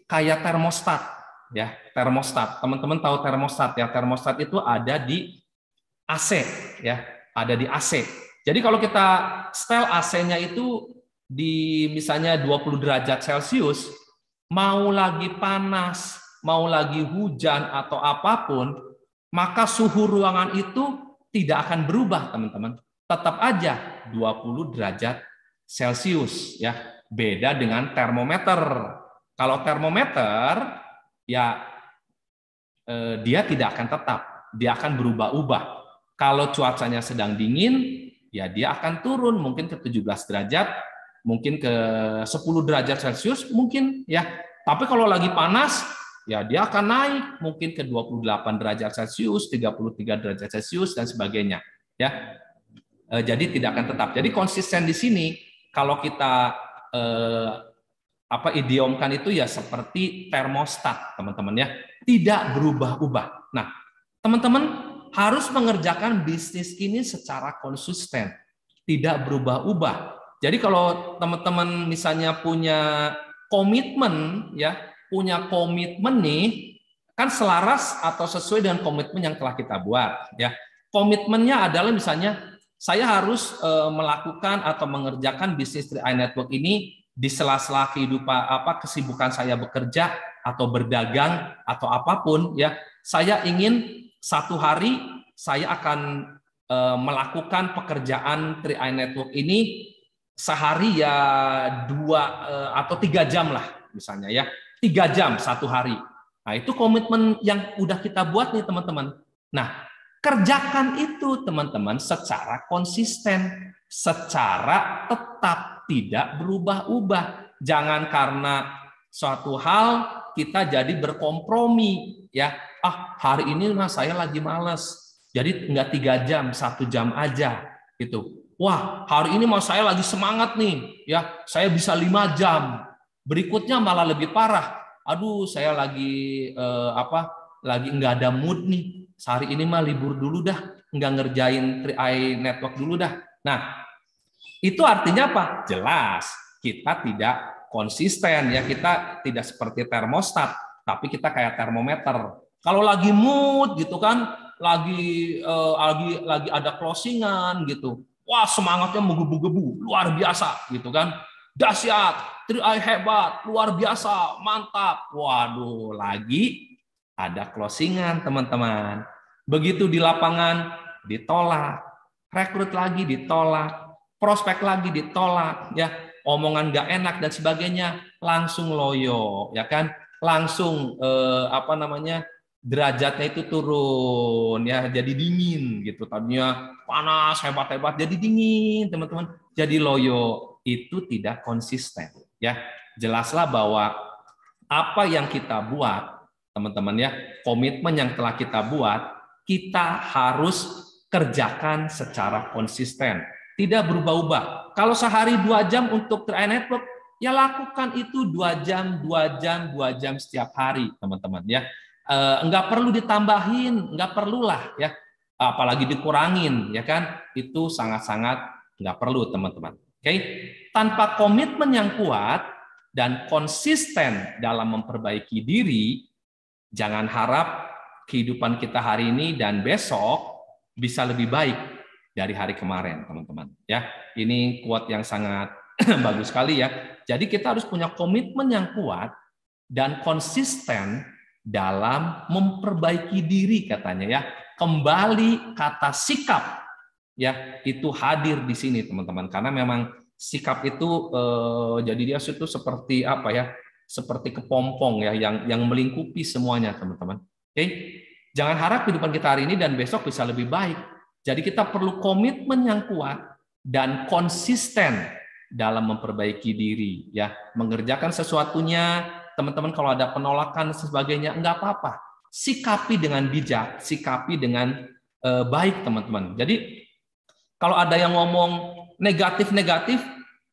kayak termostat, ya, termostat. Teman-teman tahu termostat ya? Termostat itu ada di AC, ya, ada di AC. Jadi kalau kita setel AC-nya itu di misalnya 20 derajat Celcius, mau lagi panas, mau lagi hujan atau apapun, maka suhu ruangan itu tidak akan berubah, teman-teman. Tetap aja 20 derajat Celcius, ya. Beda dengan termometer. Kalau termometer ya dia tidak akan tetap, dia akan berubah-ubah. Kalau cuacanya sedang dingin, ya dia akan turun mungkin ke 17 derajat, mungkin ke 10 derajat Celcius mungkin ya. Tapi kalau lagi panas, ya dia akan naik mungkin ke 28 derajat Celcius, 33 derajat Celcius dan sebagainya, ya. Jadi tidak akan tetap. Jadi konsisten di sini kalau kita idiomkan itu ya seperti termostat, teman-teman ya, tidak berubah-ubah. Nah, teman-teman harus mengerjakan bisnis ini secara konsisten, tidak berubah-ubah. Jadi kalau teman-teman misalnya punya komitmen ya, punya komitmen nih, kan selaras atau sesuai dengan komitmen yang telah kita buat ya. Komitmennya adalah misalnya saya harus melakukan atau mengerjakan bisnis 3i Network ini di sela-sela kehidupan kesibukan saya bekerja atau berdagang atau apapun ya. Saya ingin satu hari saya akan melakukan pekerjaan 3i Network ini sehari ya 2 atau 3 jam lah misalnya ya, 3 jam satu hari. Nah itu komitmen yang udah kita buat nih teman-teman. Nah kerjakan itu teman-teman secara konsisten, secara tetap, tidak berubah-ubah. Jangan karena suatu hal kita jadi berkompromi ya. Hari ini mas saya lagi males, jadi nggak 3 jam, 1 jam aja gitu. Wah hari ini mas saya lagi semangat nih ya, saya bisa 5 jam. Berikutnya malah lebih parah. Aduh saya lagi lagi nggak ada mood nih. Sehari ini mah libur dulu dah, nggak ngerjain 3i Network dulu dah. Nah itu artinya apa? Jelas kita tidak konsisten ya, kita tidak seperti termostat, tapi kita kayak termometer. Kalau lagi mood gitu kan, lagi ada closingan gitu, wah semangatnya menggebu-gebu, luar biasa gitu kan, dahsyat, 3i hebat, luar biasa, mantap. Waduh, lagi ada closingan teman-teman. Begitu di lapangan ditolak, rekrut lagi ditolak, prospek lagi ditolak, ya omongan nggak enak dan sebagainya, langsung loyo, ya kan, langsung derajatnya itu turun, ya jadi dingin gitu. Tadinya panas hebat-hebat, jadi dingin teman-teman, jadi loyo. Itu tidak konsisten, ya. Jelaslah bahwa apa yang kita buat, teman-teman ya, komitmen yang telah kita buat, kita harus kerjakan secara konsisten. Tidak berubah-ubah. Kalau sehari 2 jam untuk 3i Network, ya lakukan itu 2 jam, 2 jam, 2 jam setiap hari, teman-teman ya. Enggak perlu ditambahin, enggak perlulah ya. Apalagi dikurangin, ya kan? Itu sangat-sangat enggak perlu, teman-teman. Oke? Tanpa komitmen yang kuat dan konsisten dalam memperbaiki diri, jangan harap kehidupan kita hari ini dan besok bisa lebih baik dari hari kemarin, teman-teman. Ya, ini quote yang sangat bagus sekali ya. Jadi kita harus punya komitmen yang kuat dan konsisten dalam memperbaiki diri, katanya ya. Kembali kata sikap ya, itu hadir di sini, teman-teman. Karena memang sikap itu jadi dia itu seperti apa ya? Seperti kepompong ya, yang melingkupi semuanya, teman-teman. Oke, jangan harap kehidupan kita hari ini dan besok bisa lebih baik. Jadi kita perlu komitmen yang kuat dan konsisten dalam memperbaiki diri, ya, mengerjakan sesuatunya. Teman-teman kalau ada penolakan dan sebagainya, enggak apa-apa. Sikapi dengan bijak, sikapi dengan baik, teman-teman. Jadi kalau ada yang ngomong negatif-negatif,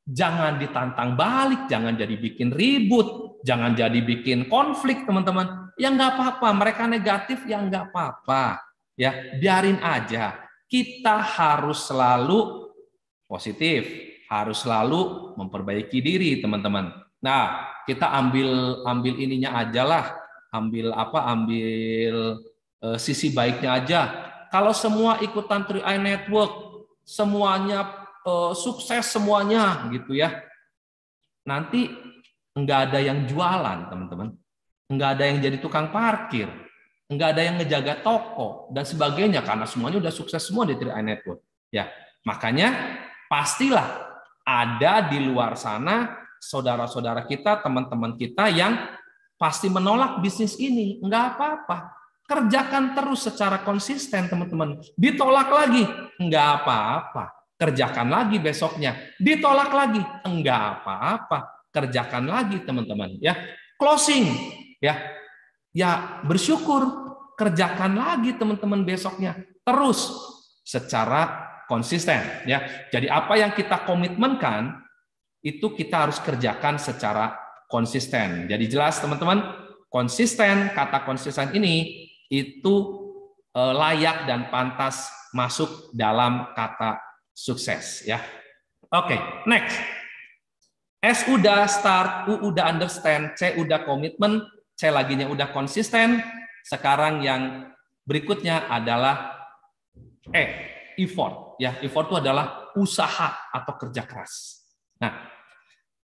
jangan ditantang balik, jangan jadi bikin ribut, jangan jadi bikin konflik, teman-teman. Ya nggak apa-apa, mereka negatif, ya nggak apa-apa, ya biarin aja. Kita harus selalu positif, harus selalu memperbaiki diri, teman-teman. Nah, kita ambil ininya aja lah, ambil sisi baiknya aja. Kalau semua ikutan 3i Network, semuanya sukses semuanya gitu ya, nanti nggak ada yang jualan, teman-teman. Nggak ada yang jadi tukang parkir, nggak ada yang ngejaga toko dan sebagainya karena semuanya udah sukses semua di 3i Network. Ya, makanya pastilah ada di luar sana saudara-saudara kita, teman-teman kita yang pasti menolak bisnis ini. Nggak apa-apa, kerjakan terus secara konsisten, teman-teman. Ditolak lagi, nggak apa-apa, kerjakan lagi besoknya. Ditolak lagi, nggak apa-apa, kerjakan lagi, teman-teman. Ya, closing, ya bersyukur, kerjakan lagi, teman-teman, besoknya. Terus secara konsisten, ya. Jadi apa yang kita komitmenkan itu kita harus kerjakan secara konsisten. Jadi jelas, teman-teman, konsisten, kata konsisten ini itu layak dan pantas masuk dalam kata sukses, ya. Oke, next. S udah start, U udah understand, C udah komitmen, C laginya udah konsisten. Sekarang yang berikutnya adalah effort. Ya, effort itu adalah usaha atau kerja keras. Nah,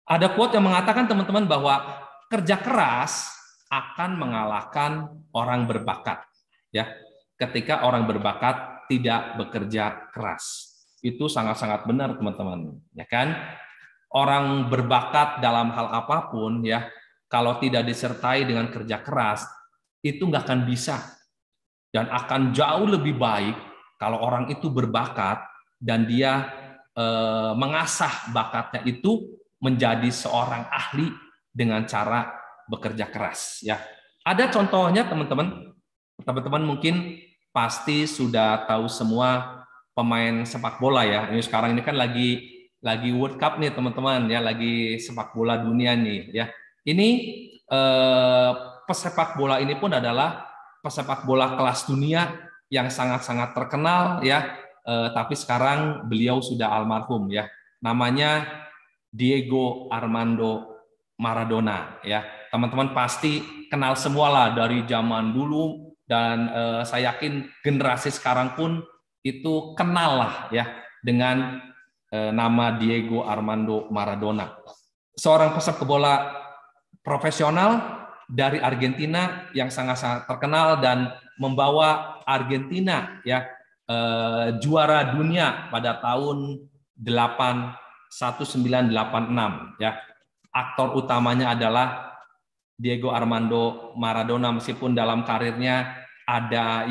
ada quote yang mengatakan, teman-teman, bahwa kerja keras akan mengalahkan orang berbakat. Ya, ketika orang berbakat tidak bekerja keras, itu sangat-sangat benar, teman-teman. Ya kan? Orang berbakat dalam hal apapun, ya, kalau tidak disertai dengan kerja keras, itu nggak akan bisa. Dan akan jauh lebih baik kalau orang itu berbakat dan dia mengasah bakatnya itu menjadi seorang ahli dengan cara bekerja keras. Ya, ada contohnya, teman-teman. Teman-teman mungkin pasti sudah tahu semua pemain sepak bola, ya. Ini sekarang ini kan lagi World Cup nih, teman-teman, ya, lagi sepak bola dunia nih, ya. Ini pesepak bola ini pun adalah pesepak bola kelas dunia yang sangat-sangat terkenal, ya. Tapi sekarang beliau sudah almarhum, ya. Namanya Diego Armando Maradona, ya. Teman-teman pasti kenal semua lah dari zaman dulu, dan saya yakin generasi sekarang pun itu kenal lah, ya, dengan nama Diego Armando Maradona, seorang pesepak bola profesional dari Argentina yang sangat-sangat terkenal dan membawa Argentina, ya, juara dunia pada tahun 1986, ya. Aktor utamanya adalah Diego Armando Maradona, meskipun dalam karirnya ada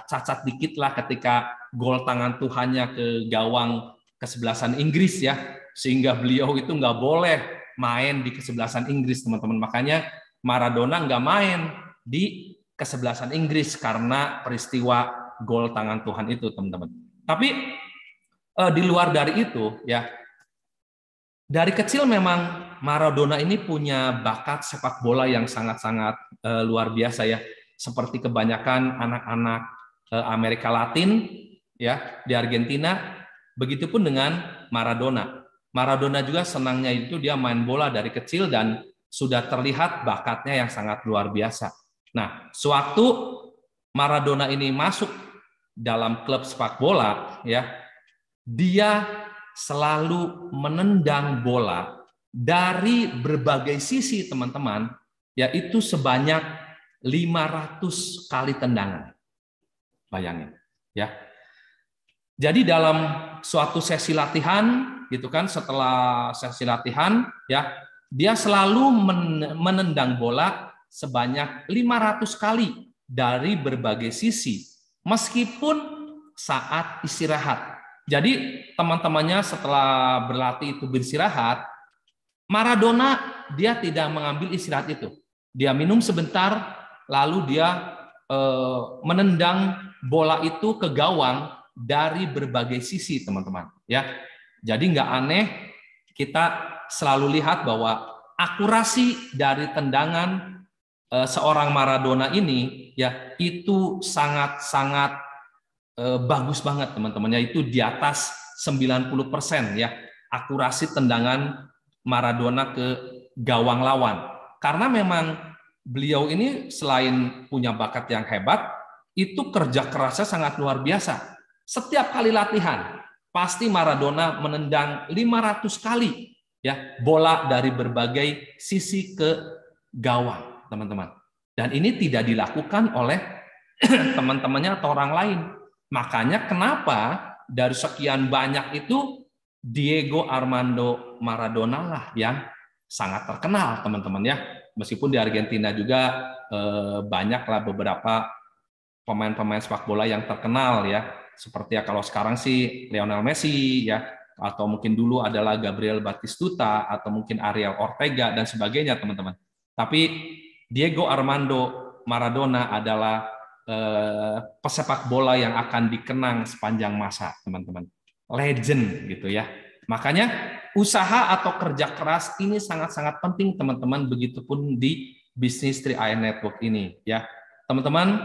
cacat dikit lah ketika gol tangan Tuhannya ke gawang kesebelasan Inggris, ya, sehingga beliau itu nggak boleh main di kesebelasan Inggris, teman-teman. Makanya Maradona nggak main di kesebelasan Inggris karena peristiwa gol tangan Tuhan itu, teman-teman. Tapi di luar dari itu, ya, dari kecil memang Maradona ini punya bakat sepak bola yang sangat-sangat luar biasa, ya. Seperti kebanyakan anak-anak Amerika Latin, ya, di Argentina, begitupun dengan Maradona. Maradona juga senangnya itu dia main bola dari kecil dan sudah terlihat bakatnya yang sangat luar biasa. Nah, sewaktu Maradona ini masuk dalam klub sepak bola, ya, dia selalu menendang bola dari berbagai sisi, teman-teman, yaitu sebanyak 500 kali tendangan. Bayangin, ya. Jadi dalam suatu sesi latihan, gitu kan, setelah sesi latihan, ya, dia selalu menendang bola sebanyak 500 kali dari berbagai sisi, meskipun saat istirahat. Jadi teman-temannya setelah berlatih itu beristirahat, Maradona dia tidak mengambil istirahat itu. Dia minum sebentar, lalu dia menendang bola itu ke gawang dari berbagai sisi, teman-teman, ya. Jadi nggak aneh kita selalu lihat bahwa akurasi dari tendangan seorang Maradona ini, ya, itu sangat-sangat bagus banget, teman-teman, yaitu di atas 90%, ya. akurasi tendangan Maradona ke gawang lawan. Karena memang beliau ini selain punya bakat yang hebat, itu kerja kerasnya sangat luar biasa. Setiap kali latihan, pasti Maradona menendang 500 kali ya bola dari berbagai sisi ke gawang, teman-teman. Dan ini tidak dilakukan oleh teman-temannya atau orang lain. Makanya kenapa dari sekian banyak itu Diego Armando Maradona lah yang sangat terkenal, teman-teman ya. Meskipun di Argentina juga banyaklah beberapa pemain-pemain sepak bola yang terkenal ya. Seperti ya kalau sekarang sih Lionel Messi ya, atau mungkin dulu adalah Gabriel Batistuta atau mungkin Ariel Ortega dan sebagainya, teman-teman. Tapi Diego Armando Maradona adalah pesepak bola yang akan dikenang sepanjang masa, teman-teman. Legend gitu ya. Makanya usaha atau kerja keras ini sangat-sangat penting, teman-teman. Begitupun di bisnis 3i Network ini ya. Teman-teman,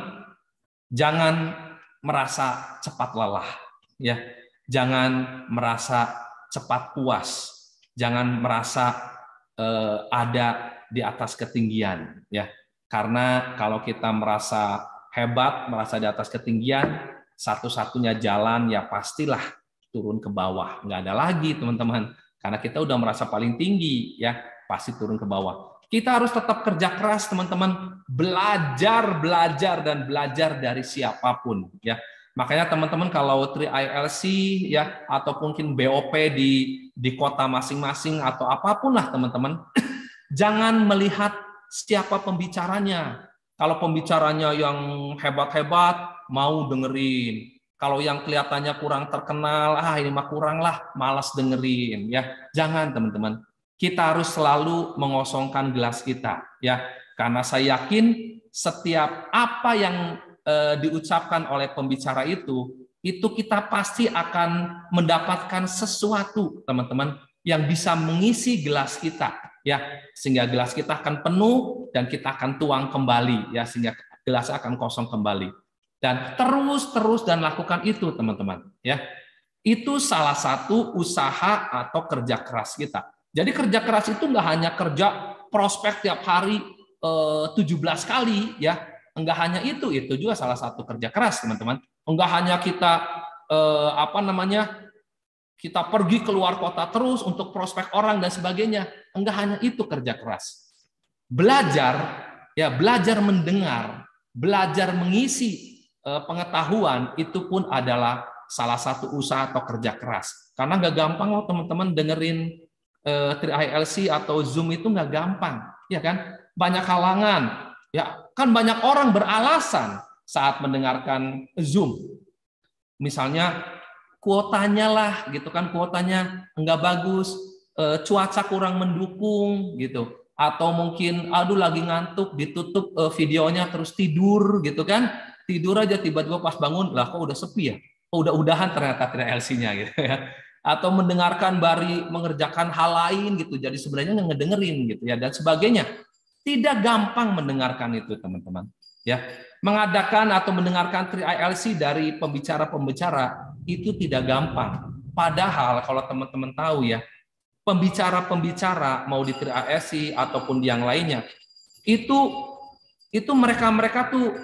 jangan merasa cepat lelah ya. Jangan merasa cepat puas. Jangan merasa ada di atas ketinggian ya. Karena kalau kita merasa hebat, merasa di atas ketinggian, satu-satunya jalan ya pastilah turun ke bawah. Nggak ada lagi, teman-teman. Karena kita udah merasa paling tinggi, ya pasti turun ke bawah. Kita harus tetap kerja keras, teman-teman. Belajar dan belajar dari siapapun. Ya, makanya teman-teman kalau 3ILC ya atau mungkin BOP di kota masing-masing atau apapun lah, teman-teman, jangan melihat siapa pembicaranya. Kalau pembicaranya yang hebat-hebat, mau dengerin. Kalau yang kelihatannya kurang terkenal, ini mah kurang lah, malas dengerin. Ya, jangan teman-teman. Kita harus selalu mengosongkan gelas kita, ya. Karena saya yakin setiap apa yang diucapkan oleh pembicara itu kita pasti akan mendapatkan sesuatu, teman-teman, yang bisa mengisi gelas kita. Ya, sehingga gelas kita akan penuh dan kita akan tuang kembali ya, sehingga gelas akan kosong kembali. Dan terus dan lakukan itu, teman-teman ya. Itu salah satu usaha atau kerja keras kita. Jadi kerja keras itu nggak hanya kerja prospek tiap hari 17 kali ya, enggak hanya itu juga salah satu kerja keras, teman-teman. Enggak hanya kita kita pergi keluar kota terus untuk prospek orang dan sebagainya. Enggak hanya itu kerja keras. Belajar mendengar, belajar mengisi pengetahuan itu pun adalah salah satu usaha atau kerja keras. Karena nggak gampang loh, teman-teman, dengerin 3ILC atau Zoom itu nggak gampang, ya kan? Banyak halangan, ya kan, banyak orang beralasan saat mendengarkan Zoom. Misalnya kuotanya lah, gitu kan, kuotanya nggak bagus, cuaca kurang mendukung, gitu. Atau mungkin, lagi ngantuk, ditutup videonya terus tidur, gitu kan. Tidur aja, tiba-tiba pas bangun, lah kok udah sepi ya? Udah-udahan ternyata 3LC-nya, gitu ya. Atau mendengarkan bari mengerjakan hal lain, gitu. Jadi sebenarnya nggak ngedengerin, gitu ya, dan sebagainya. Tidak gampang mendengarkan itu, teman-teman. Ya, mengadakan atau mendengarkan 3ILC dari pembicara-pembicara itu tidak gampang. Padahal kalau teman-teman tahu ya, pembicara-pembicara mau di 3ILC ataupun yang lainnya, itu mereka tuh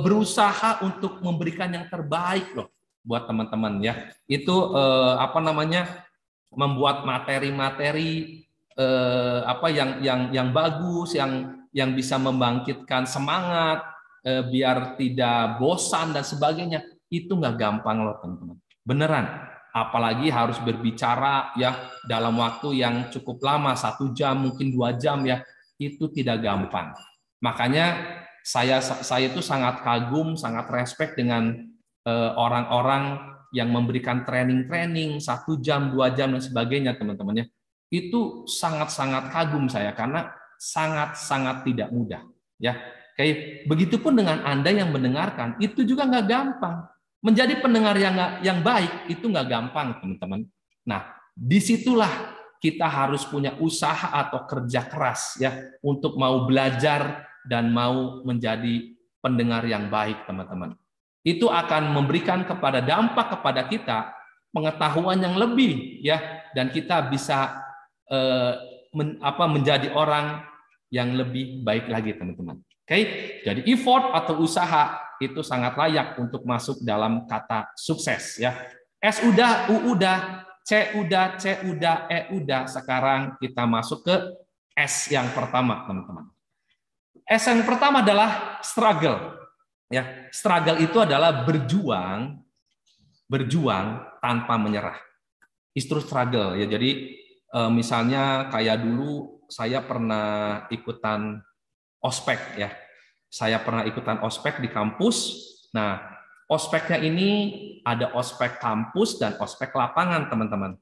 berusaha untuk memberikan yang terbaik loh buat teman-teman ya. Itu membuat materi-materi yang bagus, yang bisa membangkitkan semangat, biar tidak bosan dan sebagainya. Itu nggak gampang loh, teman-teman. Beneran. Apalagi harus berbicara ya dalam waktu yang cukup lama, 1 jam, mungkin 2 jam ya. Itu tidak gampang. Makanya saya itu sangat kagum, sangat respect dengan orang-orang yang memberikan training 1 jam, 2 jam dan sebagainya, teman-teman ya. Itu sangat-sangat kagum saya, karena sangat-sangat tidak mudah ya. Kayak begitupun dengan Anda yang mendengarkan, itu juga nggak gampang. Menjadi pendengar yang baik itu nggak gampang, teman-teman. Nah, disitulah kita harus punya usaha atau kerja keras ya untuk mau belajar dan mau menjadi pendengar yang baik, teman-teman. Itu akan memberikan dampak kepada kita pengetahuan yang lebih ya, dan kita bisa menjadi orang yang lebih baik lagi, teman-teman. Oke, jadi effort atau usaha itu sangat layak untuk masuk dalam kata sukses ya. S udah, U udah, C udah, C udah, E udah. Sekarang kita masuk ke S yang pertama, teman-teman. S yang pertama adalah struggle. Ya, struggle itu adalah berjuang tanpa menyerah. Itu struggle ya. Jadi misalnya kayak dulu saya pernah ikutan ospek ya. Saya pernah ikutan ospek di kampus. Nah, ospeknya ini ada ospek kampus dan ospek lapangan, teman-teman.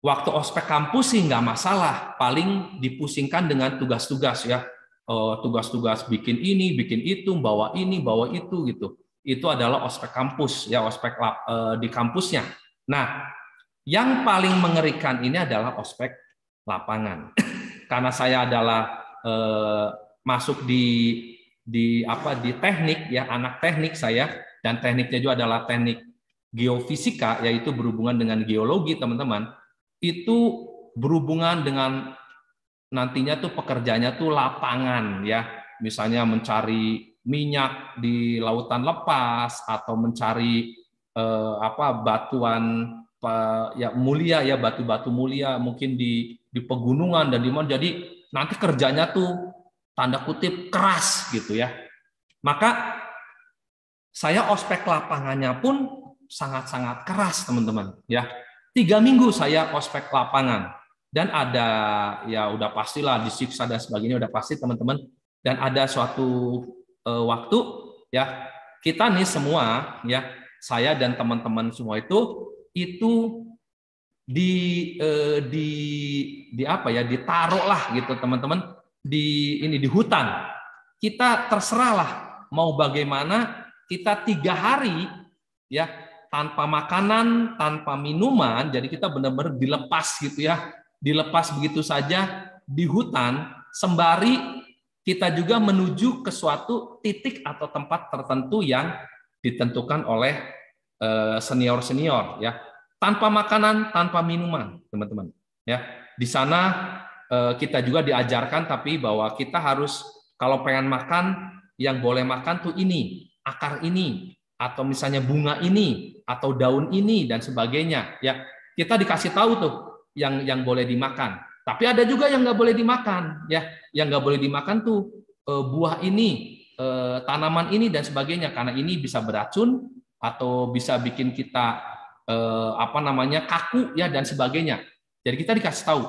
Waktu ospek kampus sih nggak masalah, paling dipusingkan dengan tugas-tugas ya. Tugas-tugas bikin ini, bikin itu, bawa ini, bawa itu gitu. Itu adalah ospek kampus ya, ospek di kampusnya. Nah, yang paling mengerikan ini adalah ospek lapangan. Karena saya adalah masuk di teknik ya, anak teknik saya, dan tekniknya juga adalah teknik geofisika, yaitu berhubungan dengan geologi, teman-teman. Itu berhubungan dengan nantinya tuh pekerjaannya tuh lapangan ya, misalnya mencari minyak di lautan lepas atau mencari batuan ya mulia ya, batu-batu mulia mungkin di pegunungan dan di mana. Jadi nanti kerjanya tuh tanda kutip keras gitu ya. Maka saya ospek lapangannya pun sangat-sangat keras, teman-teman ya. 3 minggu saya ospek lapangan dan ada ya udah pastilah disiksa dan sebagainya, udah pasti, teman-teman. Dan ada suatu waktu ya, kita nih semua ya, saya dan teman-teman semua itu ditaruh lah gitu, teman-teman, di hutan. Kita terserahlah mau bagaimana, kita 3 hari ya tanpa makanan, tanpa minuman. Jadi kita benar-benar dilepas gitu ya, dilepas begitu saja di hutan, sembari kita juga menuju ke suatu titik atau tempat tertentu yang ditentukan oleh senior-senior ya. Tanpa makanan, tanpa minuman, teman-teman. Ya, di sana kita juga diajarkan tapi bahwa kita harus kalau pengen makan, yang boleh makan tuh ini, akar ini, atau misalnya bunga ini, atau daun ini dan sebagainya. Ya, kita dikasih tahu tuh yang boleh dimakan. Tapi ada juga yang nggak boleh dimakan. Ya, yang nggak boleh dimakan tuh buah ini, tanaman ini dan sebagainya, karena ini bisa beracun atau bisa bikin kita kaku ya dan sebagainya. Jadi kita dikasih tahu.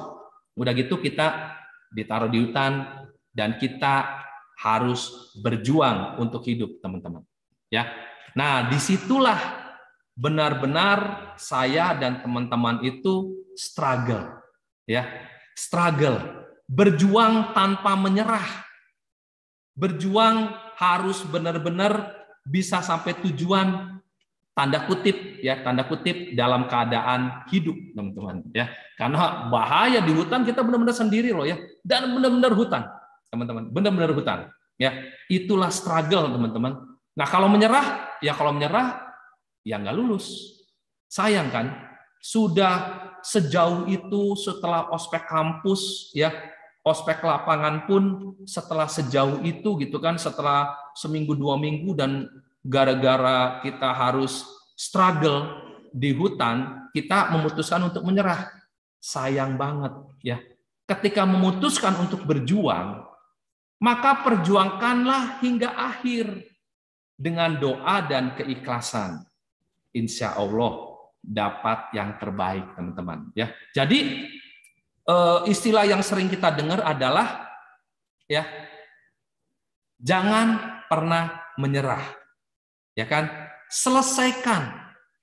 Udah gitu kita ditaruh di hutan dan kita harus berjuang untuk hidup, teman-teman. Ya. Nah, disitulah benar-benar saya dan teman-teman itu struggle. Ya. Struggle, berjuang tanpa menyerah. Berjuang harus benar-benar bisa sampai tujuan, tanda kutip ya, tanda kutip, dalam keadaan hidup, teman-teman ya. Karena bahaya di hutan, kita benar-benar sendiri loh ya, dan benar-benar hutan, teman-teman, benar-benar hutan ya. Itulah struggle, teman-teman. Nah, kalau menyerah ya nggak lulus. Sayang kan, sudah sejauh itu setelah ospek kampus ya, ospek lapangan pun setelah sejauh itu gitu kan, setelah seminggu 2 minggu, dan gara-gara kita harus struggle di hutan, kita memutuskan untuk menyerah. Sayang banget ya. Ketika memutuskan untuk berjuang, maka perjuangkanlah hingga akhir dengan doa dan keikhlasan. Insya Allah dapat yang terbaik, teman-teman ya. Jadi istilah yang sering kita dengar adalah ya, jangan pernah menyerah. Ya kan? Selesaikan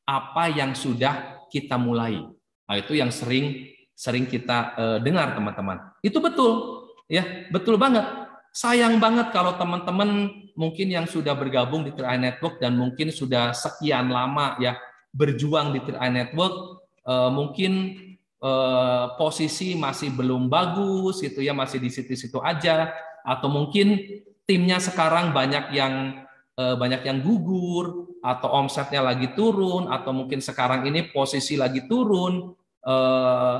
apa yang sudah kita mulai. Nah, itu yang sering kita dengar, teman-teman. Itu betul, ya, betul banget. Sayang banget kalau teman-teman mungkin yang sudah bergabung di 3i Network dan mungkin sudah sekian lama ya berjuang di 3i Network, mungkin posisi masih belum bagus gitu ya, masih di situ-situ aja, atau mungkin timnya sekarang banyak yang gugur, atau omsetnya lagi turun, atau mungkin sekarang ini posisi lagi turun, eh,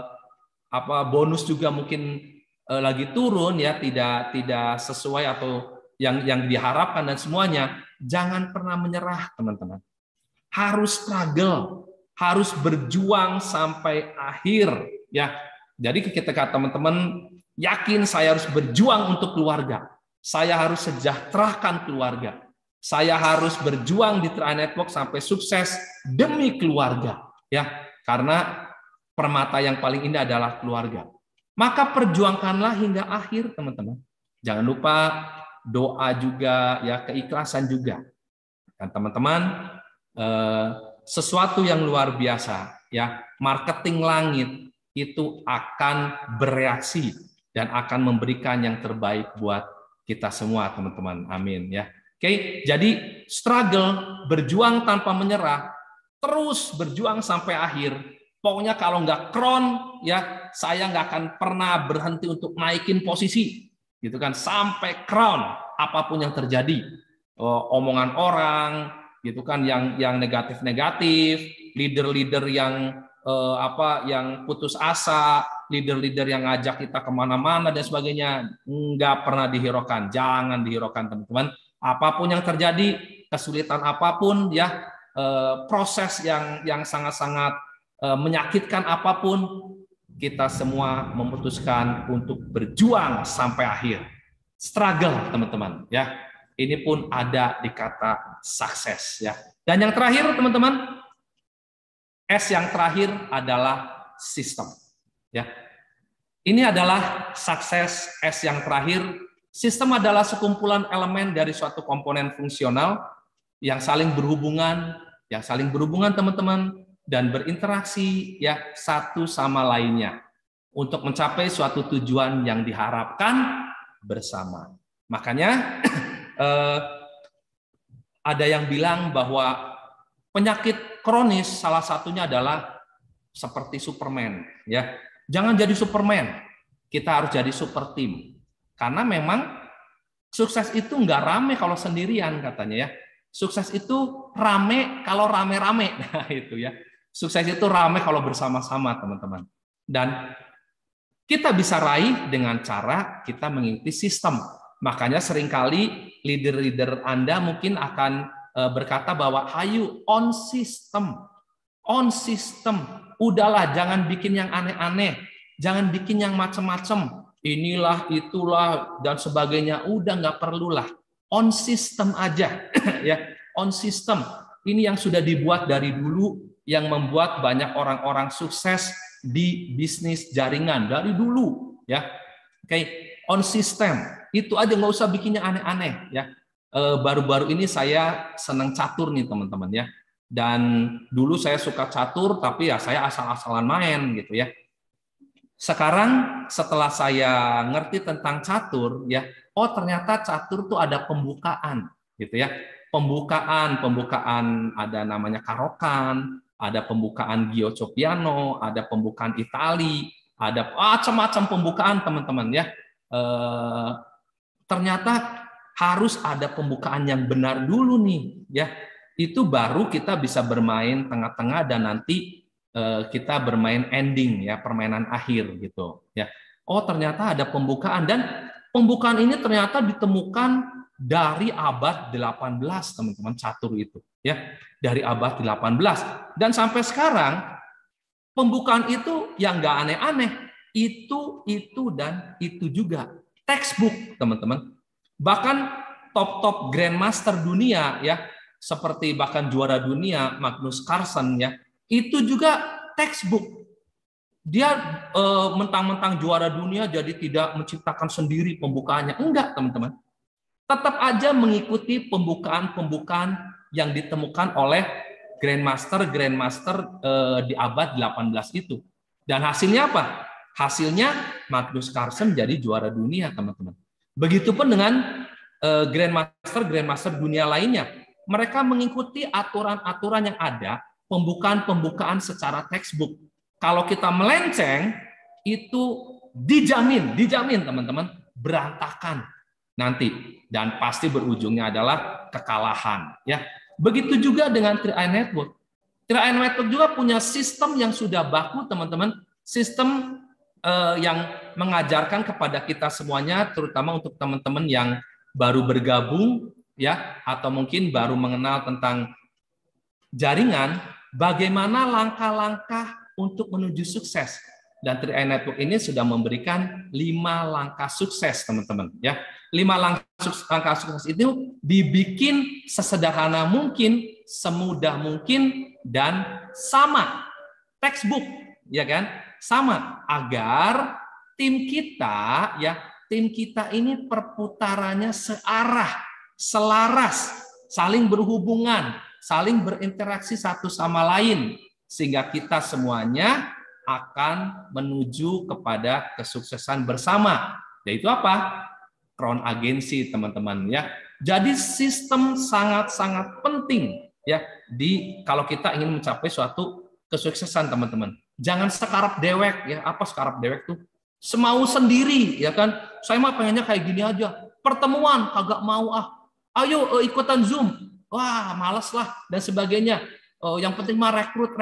bonus juga mungkin lagi turun ya, tidak sesuai atau yang diharapkan dan semuanya, jangan pernah menyerah, teman-teman. Harus struggle, harus berjuang sampai akhir ya. Jadi ketika teman-teman yakin saya harus berjuang untuk keluarga, saya harus sejahterakan keluarga, saya harus berjuang di Tri Network sampai sukses demi keluarga ya, karena permata yang paling indah adalah keluarga. Maka perjuangkanlah hingga akhir, teman-teman. Jangan lupa doa juga ya, keikhlasan juga. Dan teman-teman, sesuatu yang luar biasa ya, marketing langit itu akan bereaksi dan akan memberikan yang terbaik buat kita semua, teman-teman. Amin ya. Oke, jadi struggle, berjuang tanpa menyerah, terus berjuang sampai akhir. Pokoknya kalau nggak crown ya, saya nggak akan pernah berhenti untuk naikin posisi, gitu kan, sampai crown apapun yang terjadi. Omongan orang, gitu kan, yang negatif-negatif, leader-leader yang yang putus asa, leader-leader yang ngajak kita kemana-mana dan sebagainya, nggak pernah dihiraukan. Jangan dihiraukan, teman-teman. Apapun yang terjadi, kesulitan apapun ya, proses yang sangat-sangat menyakitkan apapun, kita semua memutuskan untuk berjuang sampai akhir. Struggle, teman-teman ya. Ini pun ada di kata sukses ya. Dan yang terakhir, teman-teman, S yang terakhir adalah sistem ya. Ini adalah sukses. S yang terakhir, sistem adalah sekumpulan elemen dari suatu komponen fungsional yang saling berhubungan, teman-teman, dan berinteraksi ya satu sama lainnya untuk mencapai suatu tujuan yang diharapkan bersama. Makanya ada yang bilang bahwa penyakit kronis salah satunya adalah seperti Superman ya. Jangan jadi Superman, kita harus jadi super team. Karena memang sukses itu nggak rame kalau sendirian, katanya ya. Sukses itu rame kalau rame-rame. Nah, itu ya. Sukses itu rame kalau bersama-sama, teman-teman. Dan kita bisa raih dengan cara kita mengikuti sistem. Makanya seringkali leader-leader Anda mungkin akan berkata bahwa ayo on system. On system. Udahlah, jangan bikin yang aneh-aneh. Jangan bikin yang macam-macam. Inilah, itulah, dan sebagainya. Udah nggak perlulah. On system aja. Ya, on system. Ini yang sudah dibuat dari dulu, yang membuat banyak orang-orang sukses di bisnis jaringan dari dulu ya. Oke, on system itu aja, nggak usah bikin yang aneh-aneh ya. Baru-baru ini saya senang catur nih, teman-teman ya, dan dulu saya suka catur tapi ya saya asal-asalan main gitu ya. Sekarang setelah saya ngerti tentang catur ya, oh ternyata catur tuh ada pembukaan gitu ya. Pembukaan ada namanya karokan, ada pembukaan Gioco Piano, ada pembukaan Itali, ada macam-macam pembukaan, teman-teman ya. Ternyata harus ada pembukaan yang benar dulu nih ya. Itu baru kita bisa bermain tengah-tengah dan nanti kita bermain ending ya, permainan akhir gitu ya. Oh ternyata ada pembukaan, dan pembukaan ini ternyata ditemukan dari abad 18, teman-teman, catur itu ya, dari abad 18 dan sampai sekarang pembukaan itu yang nggak aneh-aneh, itu dan itu juga textbook, teman-teman. Bahkan top grandmaster dunia ya, seperti bahkan juara dunia Magnus Carlsen ya, itu juga textbook. Dia mentang-mentang juara dunia jadi tidak menciptakan sendiri pembukaannya, enggak, teman-teman. Tetap aja mengikuti pembukaan yang ditemukan oleh grandmaster di abad 18 itu. Dan hasilnya apa? Hasilnya Magnus Carlsen jadi juara dunia, teman-teman. Begitupun dengan grandmaster dunia lainnya. Mereka mengikuti aturan-aturan yang ada, pembukaan secara textbook. Kalau kita melenceng, itu dijamin, teman-teman, berantakan nanti, dan pasti berujungnya adalah kekalahan ya. Begitu juga dengan Tri Network. Triad Network juga punya sistem yang sudah baku, teman-teman. Sistem yang mengajarkan kepada kita semuanya, terutama untuk teman-teman yang baru bergabung, ya, atau mungkin baru mengenal tentang jaringan, bagaimana langkah-langkah untuk menuju sukses. Dan Triad Network ini sudah memberikan 5 langkah sukses, teman-teman. Ya, 5 langkah sukses itu dibikin sesederhana mungkin, semudah mungkin, dan sama textbook, ya kan? Sama agar tim kita, ya, tim kita ini perputarannya searah, selaras, saling berhubungan, saling berinteraksi satu sama lain, sehingga kita semuanya akan menuju kepada kesuksesan bersama. Yaitu apa? Crown Agency, teman-teman, ya. Jadi sistem sangat-sangat penting, ya, kalau kita ingin mencapai suatu kesuksesan, teman-teman. Jangan sekarap dewek, ya. Apa sekarap dewek tuh? Semau sendiri, ya kan? Saya mah pengennya kayak gini aja. Pertemuan kagak mau ah. Ayo ikutan Zoom. Wah, males lah dan sebagainya. Yang penting mah rekrut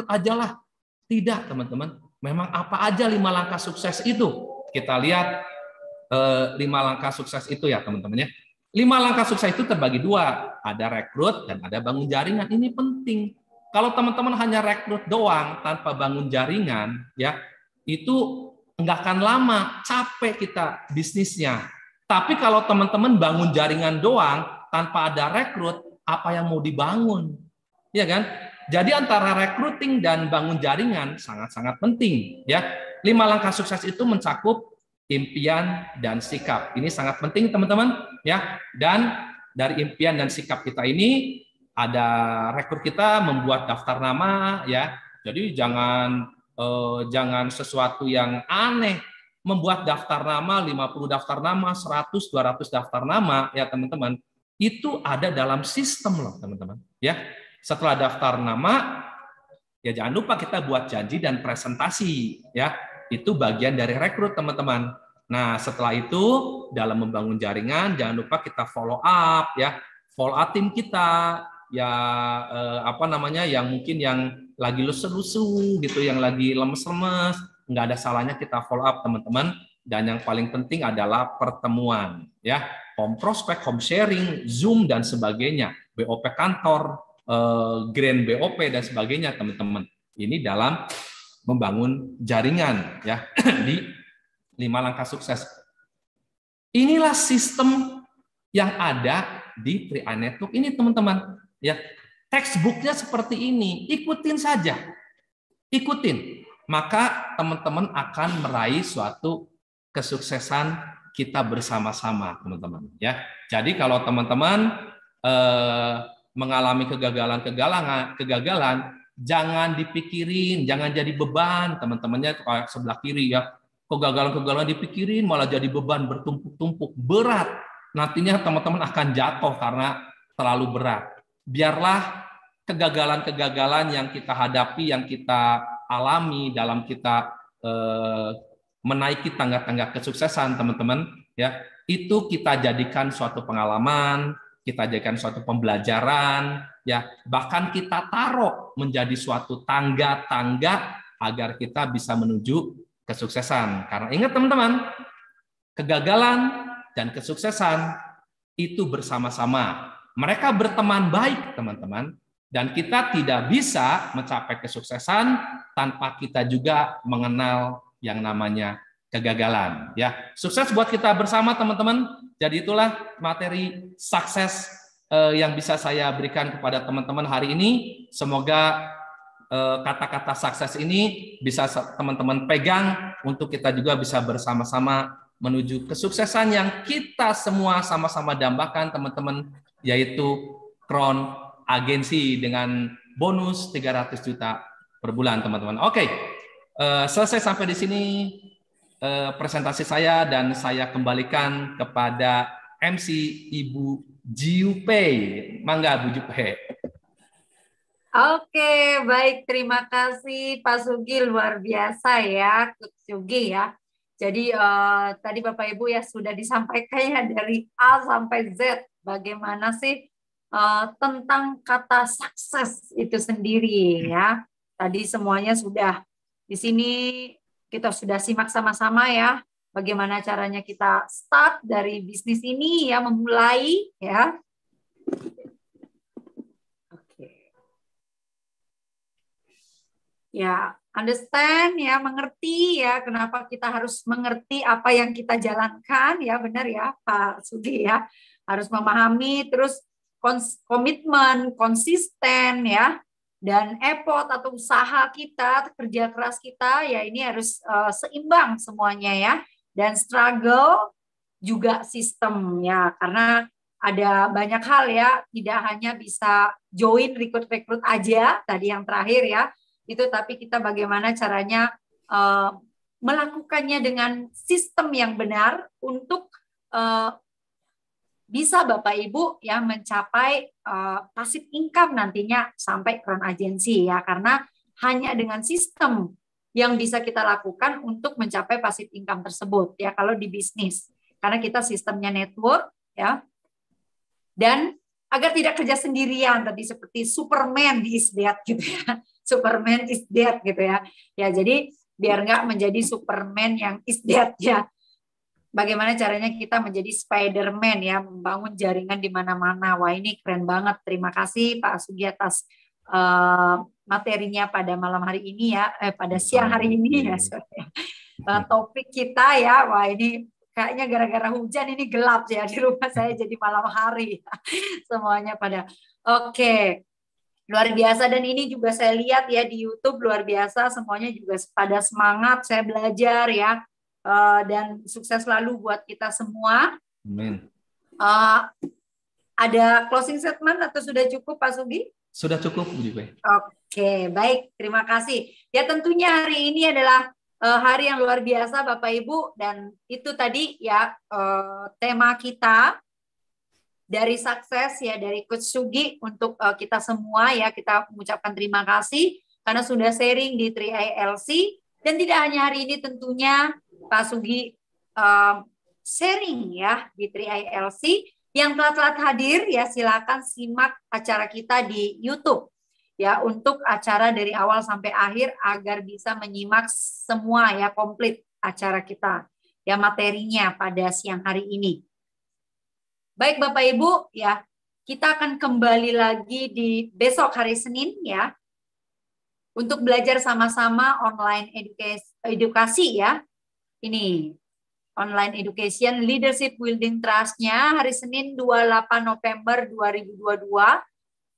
aja lah. Tidak, teman-teman. Memang apa aja 5 langkah sukses itu? Kita lihat 5 langkah sukses itu, ya, teman-teman, ya. 5 langkah sukses itu terbagi 2. Ada rekrut dan ada bangun jaringan. Ini penting. Kalau teman-teman hanya rekrut doang tanpa bangun jaringan, ya, itu nggak akan lama, capek kita bisnisnya. Tapi kalau teman-teman bangun jaringan doang tanpa ada rekrut, apa yang mau dibangun? Ya kan? Jadi antara recruiting dan bangun jaringan sangat-sangat penting, ya. 5 langkah sukses itu mencakup impian dan sikap. Ini sangat penting, teman-teman, ya. Dan dari impian dan sikap kita ini ada rekrut kita membuat daftar nama, ya. Jadi jangan sesuatu yang aneh, membuat daftar nama 50 daftar nama, 100 200 daftar nama, ya, teman-teman. Itu ada dalam sistem loh, teman-teman, ya. Setelah daftar nama, ya jangan lupa kita buat janji dan presentasi, ya. Itu bagian dari rekrut, teman-teman. Nah, setelah itu dalam membangun jaringan jangan lupa kita follow up, ya. Follow up tim kita, ya, yang mungkin yang lagi lusuh-lusuh gitu, yang lagi lemes-lemes, nggak ada salahnya kita follow up, teman-teman. Dan yang paling penting adalah pertemuan, ya. Home prospect, home sharing, Zoom dan sebagainya, BOP kantor, Grand BOP dan sebagainya, teman-teman. Ini dalam membangun jaringan, ya, di 5 langkah sukses. Inilah sistem yang ada di Triad Network ini, teman-teman, ya. Textbooknya seperti ini, ikutin saja, ikutin, maka teman-teman akan meraih suatu kesuksesan kita bersama-sama, teman-teman, ya. Jadi kalau teman-teman mengalami kegagalan, jangan dipikirin, jangan jadi beban, teman-temannya kayak sebelah kiri, ya. Kegagalan dipikirin malah jadi beban, bertumpuk-tumpuk, berat. Nantinya teman-teman akan jatuh karena terlalu berat. Biarlah kegagalan yang kita hadapi, yang kita alami dalam kita menaiki tangga-tangga kesuksesan, teman-teman, ya, itu kita jadikan suatu pengalaman, kita jadikan suatu pembelajaran, ya, bahkan kita taruh menjadi suatu tangga-tangga agar kita bisa menuju kesuksesan. Karena ingat, teman-teman, kegagalan dan kesuksesan itu bersama-sama. Mereka berteman baik, teman-teman, dan kita tidak bisa mencapai kesuksesan tanpa kita juga mengenal yang namanya kegagalan, ya. Sukses buat kita bersama, teman-teman. Jadi itulah materi sukses yang bisa saya berikan kepada teman-teman hari ini. Semoga kata-kata sukses ini bisa teman-teman pegang untuk kita juga bisa bersama-sama menuju kesuksesan yang kita semua sama-sama dambakan, teman-teman, yaitu Crown Agency dengan bonus 300 juta per bulan, teman-teman. Oke, selesai sampai di sini presentasi saya, dan saya kembalikan kepada MC Ibu Jiupe. Mangga, Bu Jiupe. Oke, baik. Terima kasih Pak Sugi, luar biasa ya, Coach Sugi ya. Jadi tadi Bapak Ibu ya sudah disampaikan ya dari A sampai Z. Bagaimana sih tentang kata sukses itu sendiri ya. Tadi semuanya sudah di sini kita sudah simak sama-sama ya. Bagaimana caranya kita start dari bisnis ini ya, memulai ya. Oke. Ya, understand ya, mengerti ya, kenapa kita harus mengerti apa yang kita jalankan ya, benar ya Pak Sudi ya. Harus memahami, terus komitmen, konsisten ya, dan effort atau usaha kita, kerja keras kita ya, ini harus seimbang semuanya ya. Dan struggle juga sistem ya, karena ada banyak hal ya, tidak hanya bisa join rekrut aja tadi yang terakhir ya, itu, tapi kita bagaimana caranya melakukannya dengan sistem yang benar untuk bisa Bapak Ibu ya mencapai passive income nantinya sampai crown agency ya, karena hanya dengan sistem yang bisa kita lakukan untuk mencapai passive income tersebut ya kalau di bisnis, karena kita sistemnya network ya, dan agar tidak kerja sendirian tadi seperti Superman is dead gitu ya, Superman is dead gitu ya, ya jadi biar nggak menjadi Superman yang is dead ya. Bagaimana caranya kita menjadi Spider-Man ya, membangun jaringan di mana-mana. Wah, ini keren banget. Terima kasih Pak Sugi atas materinya pada malam hari ini ya, pada siang hari ini ya. Topik kita ya, wah ini kayaknya gara-gara hujan ini gelap ya di rumah saya, jadi malam hari. Semuanya pada oke. Luar biasa, dan ini juga saya lihat ya di YouTube luar biasa, semuanya juga pada semangat, saya belajar ya. Dan sukses selalu buat kita semua. Amin. Ada closing statement atau sudah cukup Pak Sugi? Sudah cukup, Bu Jupe. Oke, baik. Terima kasih. Ya tentunya hari ini adalah hari yang luar biasa Bapak Ibu, dan itu tadi ya tema kita dari sukses ya, dari Coach Sugi untuk kita semua ya, kita mengucapkan terima kasih karena sudah sharing di 3ILC, dan tidak hanya hari ini tentunya Pak Sugi sharing ya di 3ILC. Yang telat hadir ya silakan simak acara kita di YouTube ya, untuk acara dari awal sampai akhir agar bisa menyimak semua ya, komplit acara kita ya, materinya pada siang hari ini. Baik Bapak Ibu ya, kita akan kembali lagi di besok hari Senin ya, untuk belajar sama-sama online edukasi ya. Ini online education leadership building trust-nya hari Senin 28 November 2022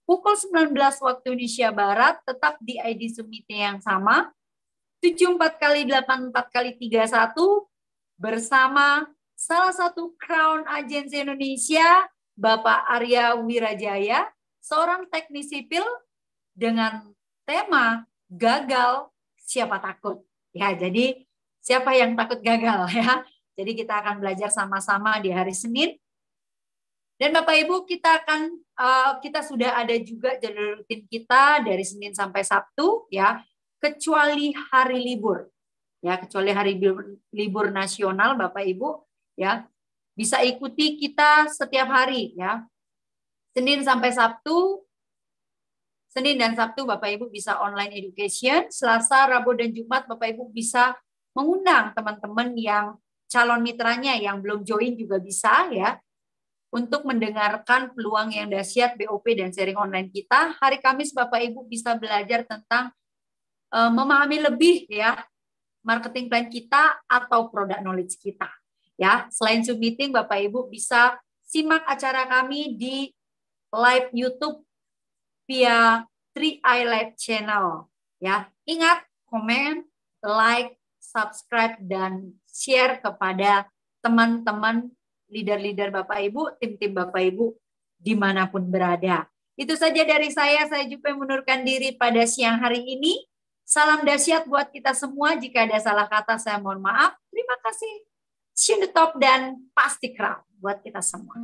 pukul 19 waktu Indonesia Barat, tetap di ID Zoom meeting yang sama 74x84x31 bersama salah satu Crown Agency Indonesia, Bapak Arya Wirajaya, seorang teknik sipil, dengan tema gagal siapa takut. Ya, jadi siapa yang takut gagal ya. Jadi kita akan belajar sama-sama di hari Senin. Dan Bapak Ibu, kita sudah ada juga jadwal rutin kita dari Senin sampai Sabtu ya, kecuali hari libur. Ya, kecuali hari libur nasional Bapak Ibu ya. Bisa ikuti kita setiap hari ya. Senin sampai Sabtu. Senin dan Sabtu Bapak Ibu bisa online education, Selasa, Rabu dan Jumat Bapak Ibu bisa mengundang teman-teman yang calon mitranya yang belum join juga bisa ya, untuk mendengarkan peluang yang dahsyat BOP dan sharing online kita. Hari Kamis Bapak Ibu bisa belajar tentang memahami lebih ya marketing plan kita atau product knowledge kita. Ya, selain Zoom meeting Bapak Ibu bisa simak acara kami di live YouTube via 3i Live channel. Ya, ingat komen, like, subscribe dan share kepada teman-teman leader-leader Bapak Ibu, tim-tim Bapak Ibu dimanapun berada. Itu saja dari saya juga mengundurkan diri pada siang hari ini. Salam dahsyat buat kita semua. Jika ada salah kata saya mohon maaf. Terima kasih. See you the top dan pasti crown buat kita semua.